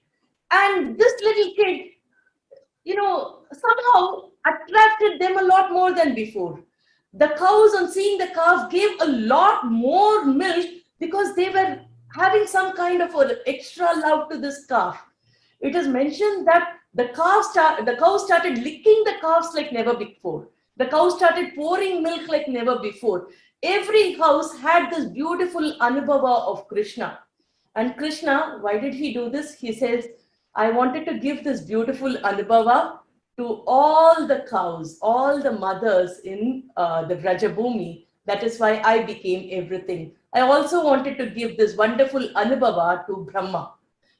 And this little kid, somehow attracted them a lot more than before. The cows, on seeing the calf, gave a lot more milk because they were having some kind of an extra love to this calf. It is mentioned that the cow started licking the calves like never before. The cow started pouring milk like never before. Every house had this beautiful anubhava of Krishna. And Krishna, why did he do this? He says, I wanted to give this beautiful anubhava to all the cows, all the mothers in the Vrajabhumi. That is why I became everything. I also wanted to give this wonderful anubhava to Brahma,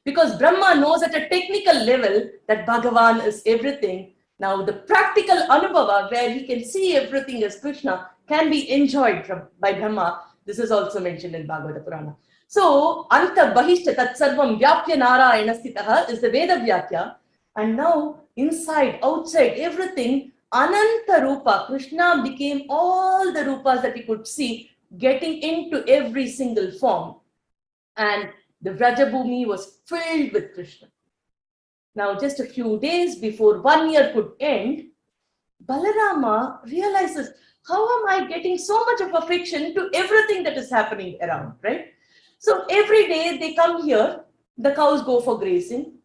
because Brahma knows at a technical level that Bhagavan is everything. Now the practical anubhava, where he can see everything as Krishna, can be enjoyed by Brahma. This is also mentioned in Bhagavata Purana. So, Anta Bahishta Tat Sarvam Vyapya Narayana Sthitaha is the Veda Vyakya. And now, inside, outside, everything, Ananta Rupa, Krishna became all the Rupas that he could see, getting into every single form. And the Vrajabhumi was filled with Krishna. Now, just a few days before 1 year could end, Balarama realizes, how am I getting so much of affection to everything that is happening around, right? So every day they come here, the cows go for grazing,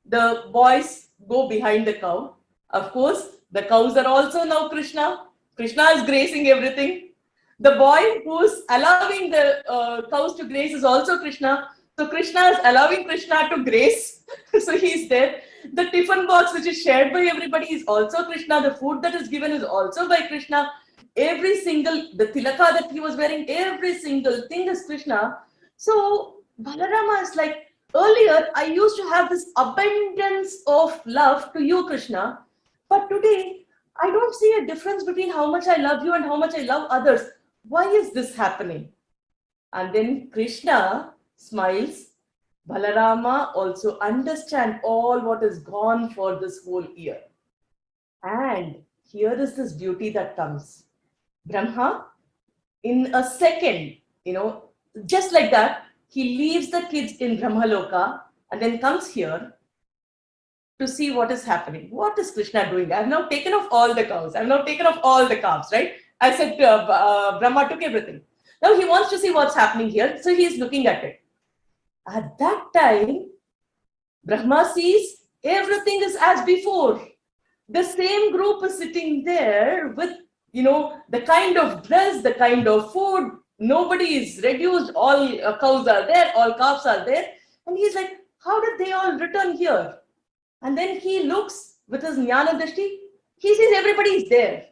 the boys go behind the cow. Of course, the cows are also now Krishna. Krishna is grazing everything. The boy who's allowing the cows to graze is also Krishna. So Krishna is allowing Krishna to graze. So he's there. The tiffin box which is shared by everybody is also Krishna. The food that is given is also by Krishna. Every single, the tilaka that he was wearing, every single thing is Krishna. So Balarama is like, earlier I used to have this abundance of love to you, Krishna. But today, I don't see a difference between how much I love you and how much I love others. Why is this happening? And then Krishna smiles. Balarama also understands all what is gone for this whole year. And here is this beauty that comes. Brahma, in a second, just like that, he leaves the kids in Brahmaloka and then comes here to see what is happening. What is Krishna doing? I have now taken off all the cows. I have now taken off all the calves, right? I said Brahma took everything. Now he wants to see what's happening here. So he is looking at it. At that time, Brahma sees everything is as before. The same group is sitting there with, the kind of dress, the kind of food. Nobody is reduced. All cows are there. All calves are there. And he's like, how did they all return here? And then he looks with his Jnana Nidhi. He sees everybody is there.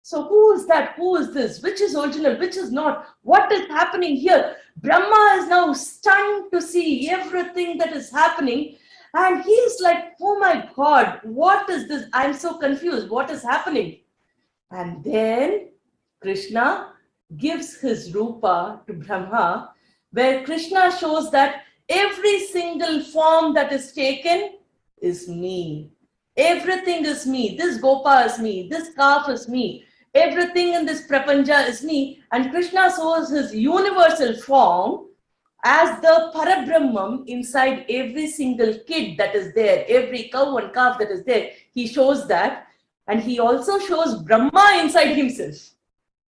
So who is that? Who is this? Which is original? Which is not? What is happening here? Brahma is now stunned to see everything that is happening. And he's like, oh my God, what is this? I'm so confused. What is happening? And then Krishna gives his rupa to Brahma, where Krishna shows that every single form that is taken is me. Everything is me. This gopa is me. This calf is me. Everything in this prapanja is me. And Krishna shows his universal form as the Parabrahman inside every single kid that is there, every cow and calf that is there. He shows that. And he also shows Brahma inside himself.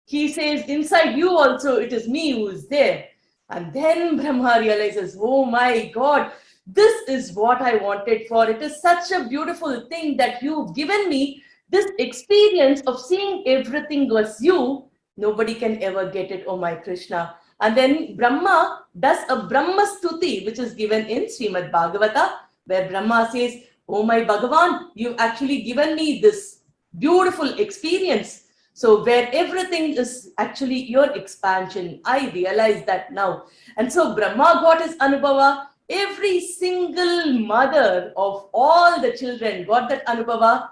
He says, inside you also, it is me who is there. And then Brahma realizes, oh my God, this is what I wanted for. It is such a beautiful thing that you've given me, this experience of seeing everything was you. Nobody can ever get it, oh my Krishna. And then Brahma does a Brahma Stuti, which is given in Srimad Bhagavata, where Brahma says, oh my Bhagavan, you've actually given me this beautiful experience. So where everything is actually your expansion. I realize that now. And so Brahma got his Anubhava. Every single mother of all the children got that Anubhava.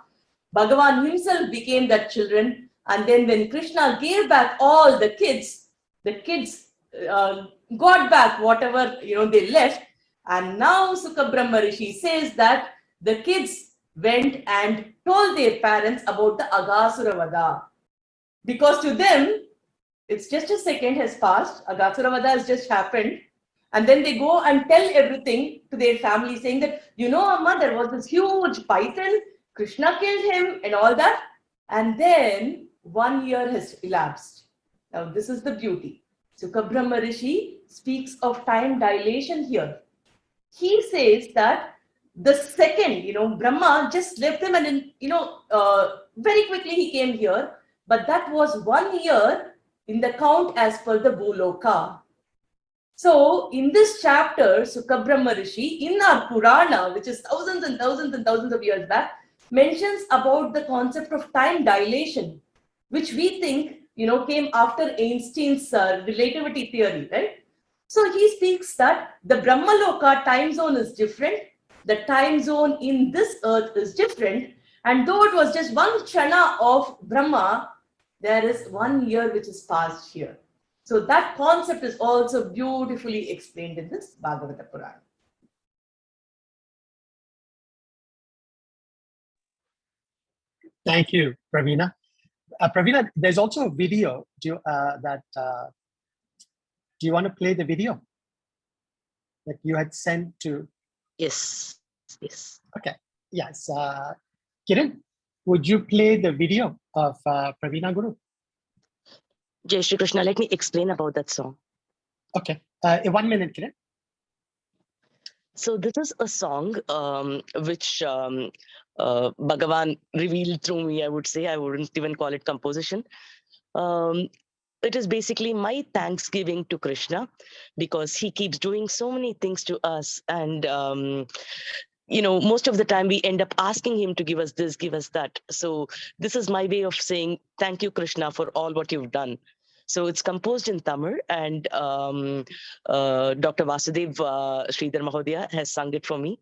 Bhagavan himself became that children. And then when Krishna gave back all the kids, the kids got back whatever they left, and now Sukha Brahma Rishi says that the kids went and told their parents about the Aghasura Vada, because to them it's just a second has passed, Aghasura Vada has just happened, and then they go and tell everything to their family, saying that, Amma, there was this huge python, Krishna killed him and all that. And then 1 year has elapsed. Now this is the beauty. Sukha Brahma Rishi speaks of time dilation here. He says that the second, Brahma just left him, and very quickly he came here, but that was 1 year in the count as per the Bhuloka. So in this chapter, Sukha Brahma Rishi, in our Purana, which is thousands and thousands and thousands of years back, mentions about the concept of time dilation, which we think, came after Einstein's relativity theory, right? So he speaks that the Brahmaloka time zone is different, the time zone in this earth is different, and though it was just one Kshana of Brahma, there is 1 year which is passed here. So that concept is also beautifully explained in this Bhagavata Purana. Thank you, Pravina. Pravina, there's also a video. Do you want to play the video that you had sent to? Yes. Okay. Yes. Kiran, would you play the video of Pravina Guru? Jai Shri Krishna, let me explain about that song. Okay. 1 minute, Kiran. So this is a song which Bhagavan revealed through me, I would say. I wouldn't even call it composition. It is basically my thanksgiving to Krishna, because he keeps doing so many things to us. And, most of the time we end up asking him to give us this, give us that. So this is my way of saying, thank you, Krishna, for all what you've done. So it's composed in Tamil, and Dr. Vasudev Sridhar Mahodaya has sung it for me.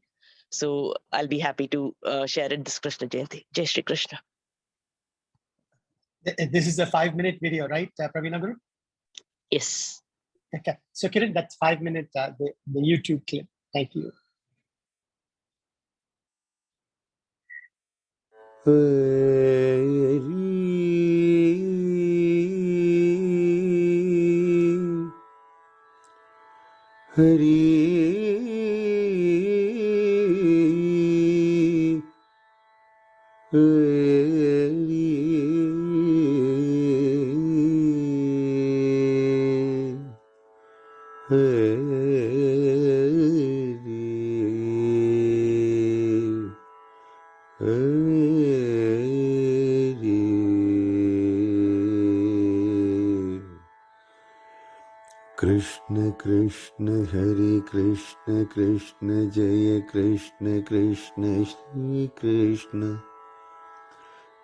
So I'll be happy to share it this Krishna Jayanthi. Jai Shri Krishna. This is a 5-minute video, right, Pravina Guru? Yes. Okay. So Kiran, that's 5 minutes, the YouTube clip. Thank you. Krishna Krishna Hare Krishna Krishna Jaya Krishna Krishna Shri Krishna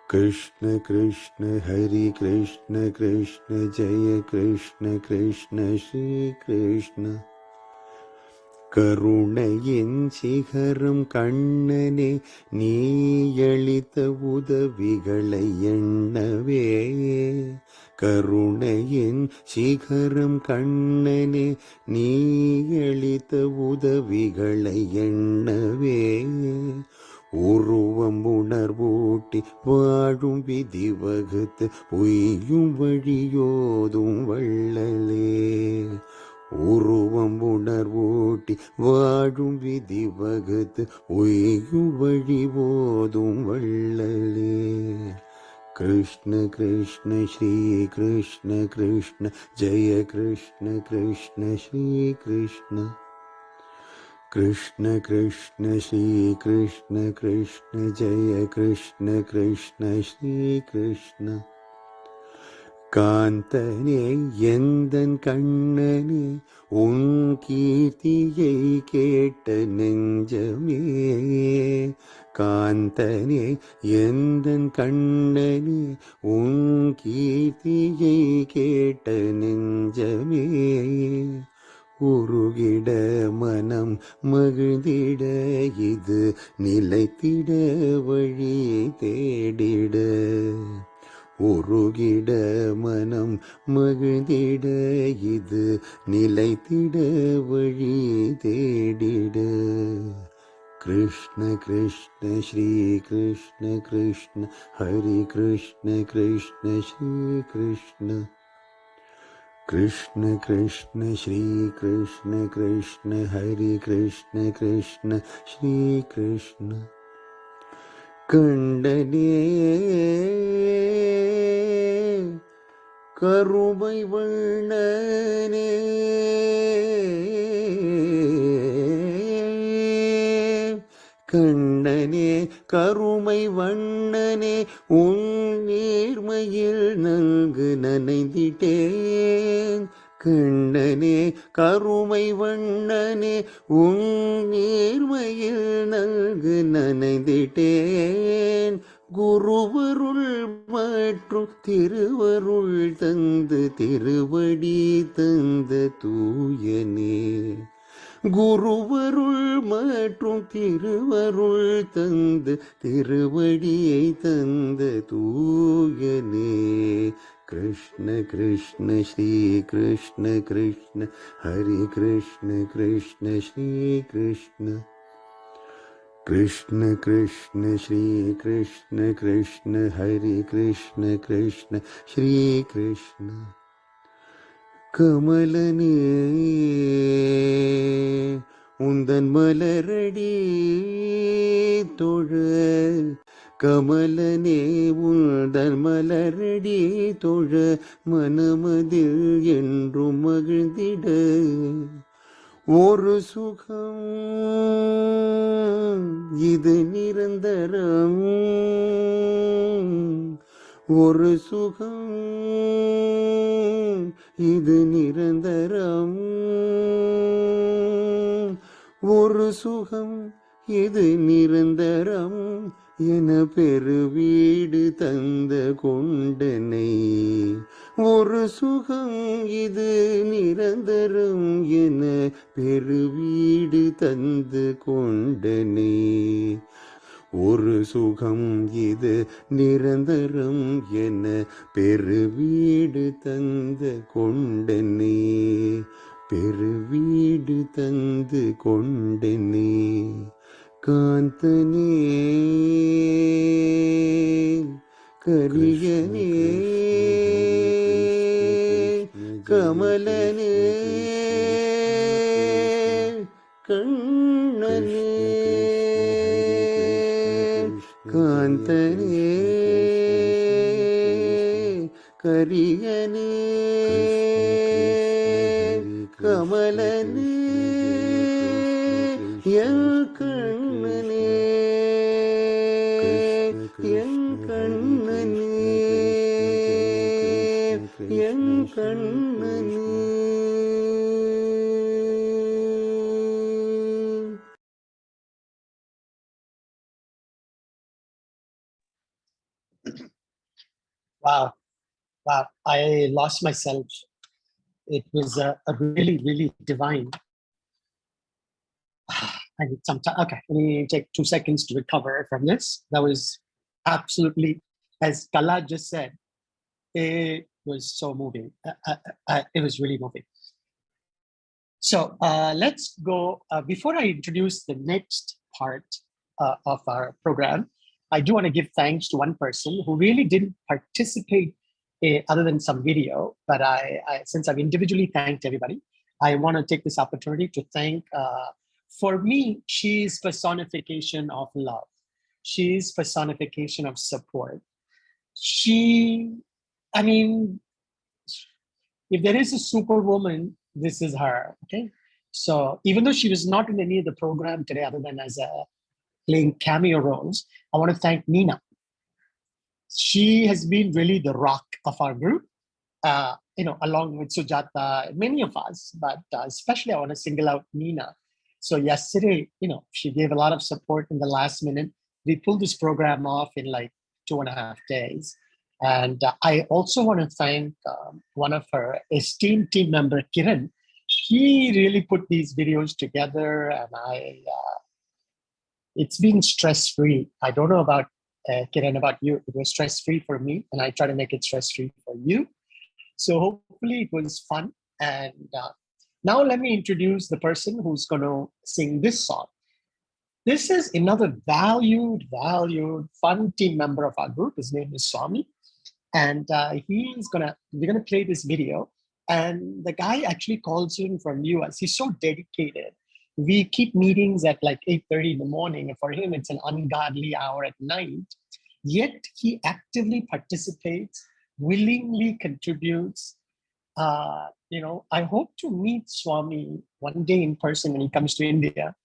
Krishna Krishna Hare Krishna Krishna Jaya Krishna Krishna Shri Krishna கருணையின் சிகரம் கண்ணனே நீயளித்த உதவிகளை எண்ணவே கருணையின் சிகரம் கண்ணனே நீயளித்த உதவிகளை எண்ணவே உருவம் உணர்வூட்டி வாழும் விதி வகுத்து பொய்யும் வழியோதும் வள்ளலே உருவம் உணர்வூட்டி வாழும் விதி வகுத்து ஒய்யும் வழி போதும் வள்ளலே கிருஷ்ண கிருஷ்ண ஸ்ரீ கிருஷ்ண கிருஷ்ண ஜெய கிருஷ்ண கிருஷ்ண ஸ்ரீ கிருஷ்ண கிருஷ்ண கிருஷ்ண ஸ்ரீ கிருஷ்ண கிருஷ்ண ஜெய கிருஷ்ண கிருஷ்ண ஸ்ரீ கிருஷ்ண காந்தனே எந்தன் கண்ணனே உன் கீர்த்தியை கேட்ட நெஞ்சமே காந்தனே எந்தன் கண்ணனே உன் கீர்த்தியை கேட்ட நெஞ்சமே உருகிட மனம் மகிழ்ந்திட இது நிலைத்திட வழி தேடிட உருகிட மனம் மகிழ்ந்திட இது நிலைத்திட வழி தேடிட. கிருஷ்ண கிருஷ்ண ஸ்ரீ கிருஷ்ண கிருஷ்ண ஹரி கிருஷ்ண கிருஷ்ண ஸ்ரீ கிருஷ்ண. கிருஷ்ண கிருஷ்ண ஸ்ரீ கிருஷ்ண கிருஷ்ண ஹரி கிருஷ்ண கிருஷ்ண ஸ்ரீ கிருஷ்ண. கண்டனே கருமை வண்ணனே கண்ணனே கருமை வண்ணனே உன் நேர்மையில் நன்கு நனைந்திட்டேன். கண்ணனே கருமை வண்ணனே உன் நேர்மையில் நன்கு நனைந்திட்டேன். குருவருள் மற்றும் திருவருள் தந்து திருவடி தந்த தூயனே. குருவருள் மற்றும் திருவருள் தந்து திருவடியை தந்த தூயனே. கிருஷ்ண கிருஷ்ண ஸ்ரீ கிருஷ்ண கிருஷ்ண ஹரி கிருஷ்ண கிருஷ்ண ஸ்ரீ கிருஷ்ண. கிருஷ்ண கிருஷ்ண ஸ்ரீ கிருஷ்ண கிருஷ்ண ஹரி கிருஷ்ண கிருஷ்ண ஸ்ரீ கிருஷ்ண. கமலனே உந்தன் மலரடி தொழ. கமலனே உந்தன் மலரடி தொழ மனமதில் என்றும் மகிழ்ந்திட. ஒரு சுகம் இது நிரந்தரம். ஒரு சுகம் இது நிரந்தரம். ஒரு சுகம் இது நிரந்தரம் என பெருவீடு தந்த கொண்டனை. ஒரு சுகம் இது நிரந்தரம் என பெருவீடு தந்து கொண்டனை. ஒரு சுகம் இது நிரந்தரம் என பெருவீடு தந்த கொண்டனே. பெருவீடு தந்து கொண்டனே. காந்தனே கரியனே கமலனே கண்ணனே. காந்தனே கரியனே கமலனே என் கண்ணனே என் கண்ணனே என் கண்ணனே. Wow. Wow. I lost myself. It was a really, really divine. I need some time. Okay, let me take 2 seconds to recover from this. That was absolutely, as Kala just said, it was so moving. It was really moving. So let's go. Before I introduce the next part of our program, I do want to give thanks to one person who really didn't participate other than some video, but since I've individually thanked everybody, I want to take this opportunity to thank, for me, she's personification of love. She's personification of support. I mean, if there is a superwoman, this is her, okay? So even though she was not in any of the program today, other than as playing cameo roles, I want to thank Nina. She has been really the rock of our group, along with Sujata, many of us, but especially I want to single out Nina. So yesterday, she gave a lot of support in the last minute. We pulled this program off in like 2.5 days. And I also want to thank one of her esteemed team member, Kiran. He really put these videos together, and it's been stress-free. I don't know about Kiran, about you. It was stress-free for me, and I try to make it stress-free for you. So hopefully it was fun. And now let me introduce the person who's going to sing this song. This is another valued, fun team member of our group. His name is Swami. And we're gonna play this video. And the guy actually calls in from US. He's so dedicated. We keep meetings at like 8:30 in the morning. And for him, it's an ungodly hour at night. Yet he actively participates, willingly contributes. I hope to meet Swami one day in person when he comes to India.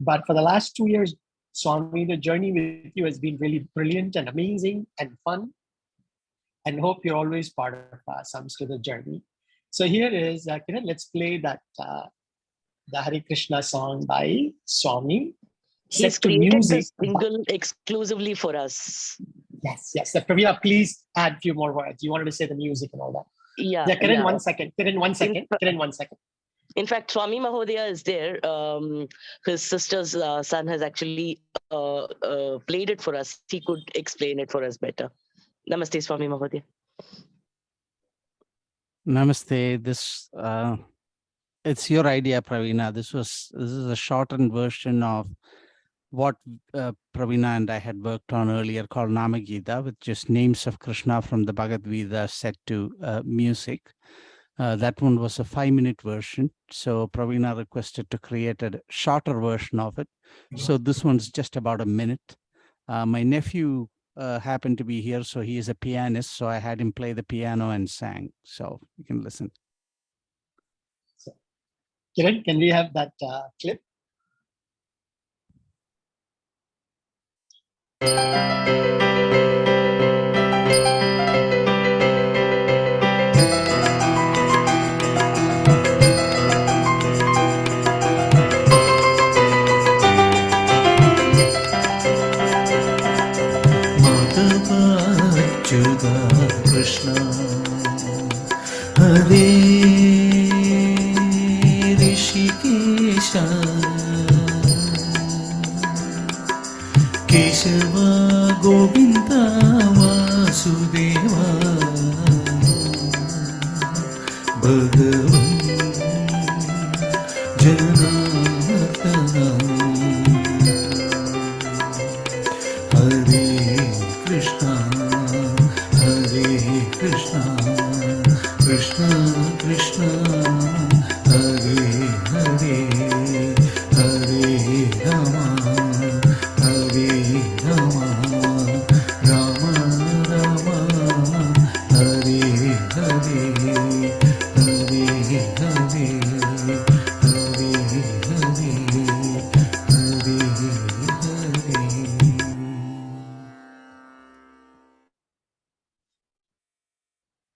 But for the last 2 years, Swami, the journey with you has been really brilliant and amazing and fun. And hope you're always part of our Samskrita journey. So here is, Kiran, let's play that the Hare Krishna song by Swami. He's created this single exclusively for us. Yes. Pravina, please add a few more words. You wanted to say the music and all that. Yeah, Kiran, 1 second. Kiran, 1 second. Kiran, 1 second. In fact, Swami Mahodaya is there. His sister's son has actually played it for us. He could explain it for us better. Namaste, Swami Mahodaya. Namaste. It's your idea, Pravina. This is a shortened version of what Pravina and I had worked on earlier, called Namagita, with just names of Krishna from the Bhagavad Gita set to music. That one was a 5-minute version. So Pravina requested to create a shorter version of it. So this one's just about a minute. My nephew happened to be here, so he is a pianist. So I had him play the piano and sang. So you can listen. So, Kiran, can we have that clip? Krishna Hare Rishikesha Keshava Govinda Vasudeva Bhagavan Janatana Hare Krishna Krishna Krishna Hare Hare Hare Rama Hare Rama Rama Rama Hare Hare Hare Hare Hare Hare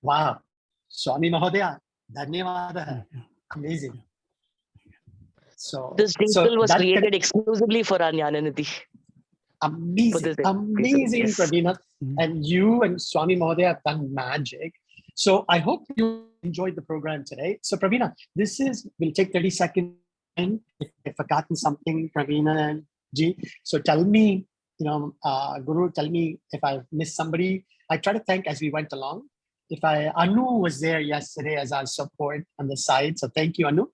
Wow. Swami Mahodaya, Dhanyavada. Amazing. So this jingle was created exclusively for our Jnana Nidhi. Amazing, yes. Pravina. And you and Swami Mahodaya have done magic. So I hope you enjoyed the program today. So Pravina, we'll take 30 seconds. If I've forgotten something, Pravina ji. So tell me, Guru, tell me if I've missed somebody. I try to thank as we went along. Anu was there yesterday as our support on the side. So thank you, Anu.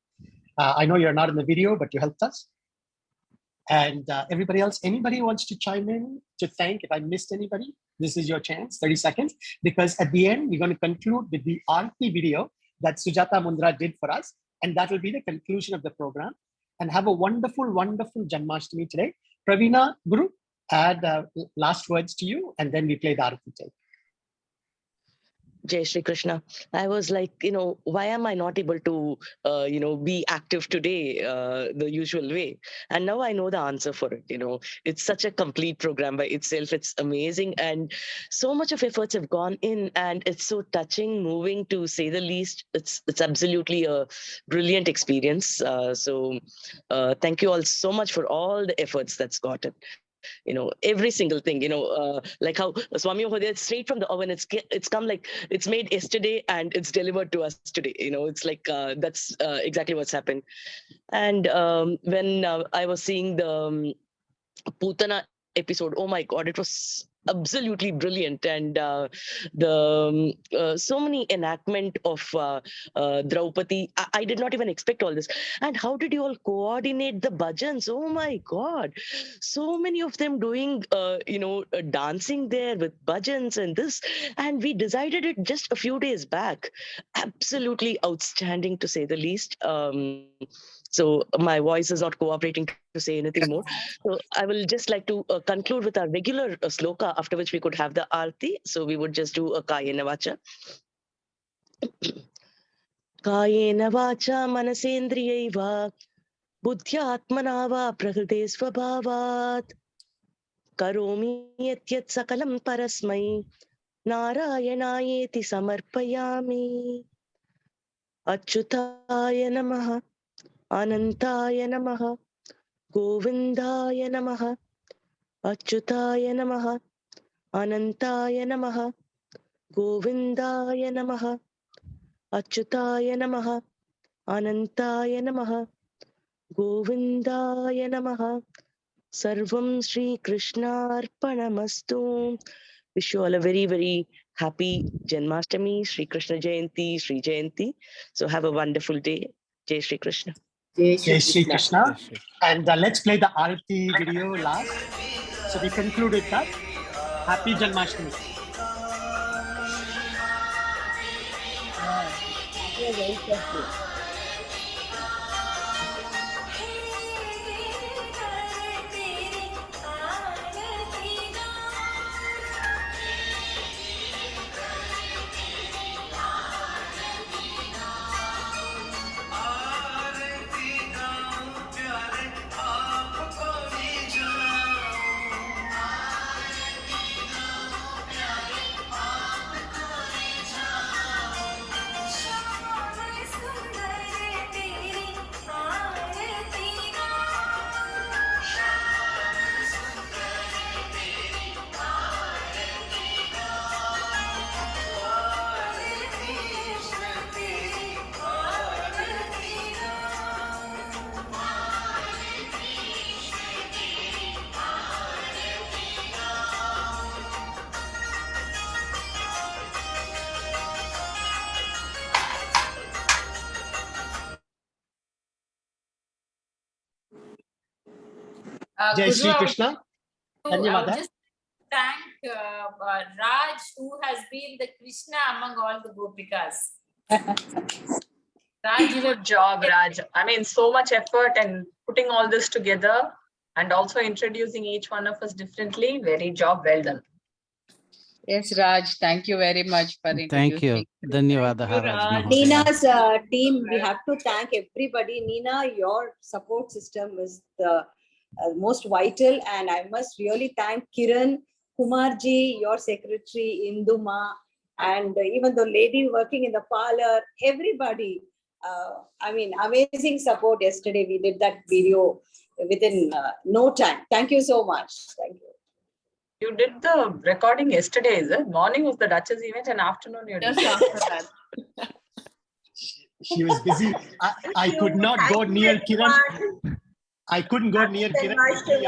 I know you're not in the video, but you helped us. And everybody else, anybody wants to chime in to thank? If I missed anybody, this is your chance, 30 seconds. Because at the end, we're going to conclude with the Aarti video that Sujata Mundra did for us. And that will be the conclusion of the program. And have a wonderful, wonderful Janmashtami today. Pravina, Guru, add last words to you, and then we play the Aarti tape. Jai Shri Krishna. I was like, why am I not able to, be active today the usual way? And now I know the answer for it. It's such a complete program by itself. It's amazing. And so much of efforts have gone in, and it's so touching, moving, to say the least. It's absolutely a brilliant experience. So thank you all so much for all the efforts that's gotten. Every single thing, like how Swami Mahodaya, straight from the oven, it's come like it's made yesterday and it's delivered to us today. It's like that's exactly what's happened. And when I was seeing the Putana episode, oh my God, it was absolutely brilliant, and the so many enactment of Draupadi. I did not even expect all this. And how did you all coordinate the bhajans? Oh my God, so many of them doing dancing there with bhajans and this, and we decided it just a few days back. Absolutely outstanding, to say the least. So my voice is not cooperating to say anything more. So I will just like to conclude with our regular sloka, after which we could have the arti. So we would just do a kayena vacha. Kayena vacha manasendriyaiva buddhyatmana va prakrite svabhavat karomi yatyat sakalam parasmai narayanayeti samarpayami. Achyutaya namaha, anantaya namaha, govindaya namaha. Achyutaya namaha, anantaya namaha, govindaya namaha. Achyutaya namaha, anantaya namaha, govindaya namaha. Sarvam Shree Krishnarpanamastu. Wish you all a very, very happy Janmashtami, Shree Krishna Jayanthi, Shree Jayanthi. So have a wonderful day. Jai Shree Krishna. Jai Shree Krishna. And let's play the Arati video last. So we concluded that. Happy Janmashtami. Jai Shree Krishna. I would just thank Raj, who has been the Krishna among all the Gopikas. Raj did a job, Raj. I mean, so much effort and putting all this together and also introducing each one of us differently. Very job well done. Yes, Raj, thank you very much for introducing. Thank you. Dhanyawada, Raj Mahodaya. Nina's team, we have to thank everybody. Nina, your support system is the most vital, and I must really thank Kiran, Kumarji, your secretary, Induma, and even the lady working in the parlor, everybody. I mean, amazing support yesterday. We did that video within no time. Thank you so much. Thank you. You did the recording yesterday, is it? Morning was the Duchess event and afternoon you did. Just after that. She was busy. I could not go near Kiran. I couldn't go near Kiran.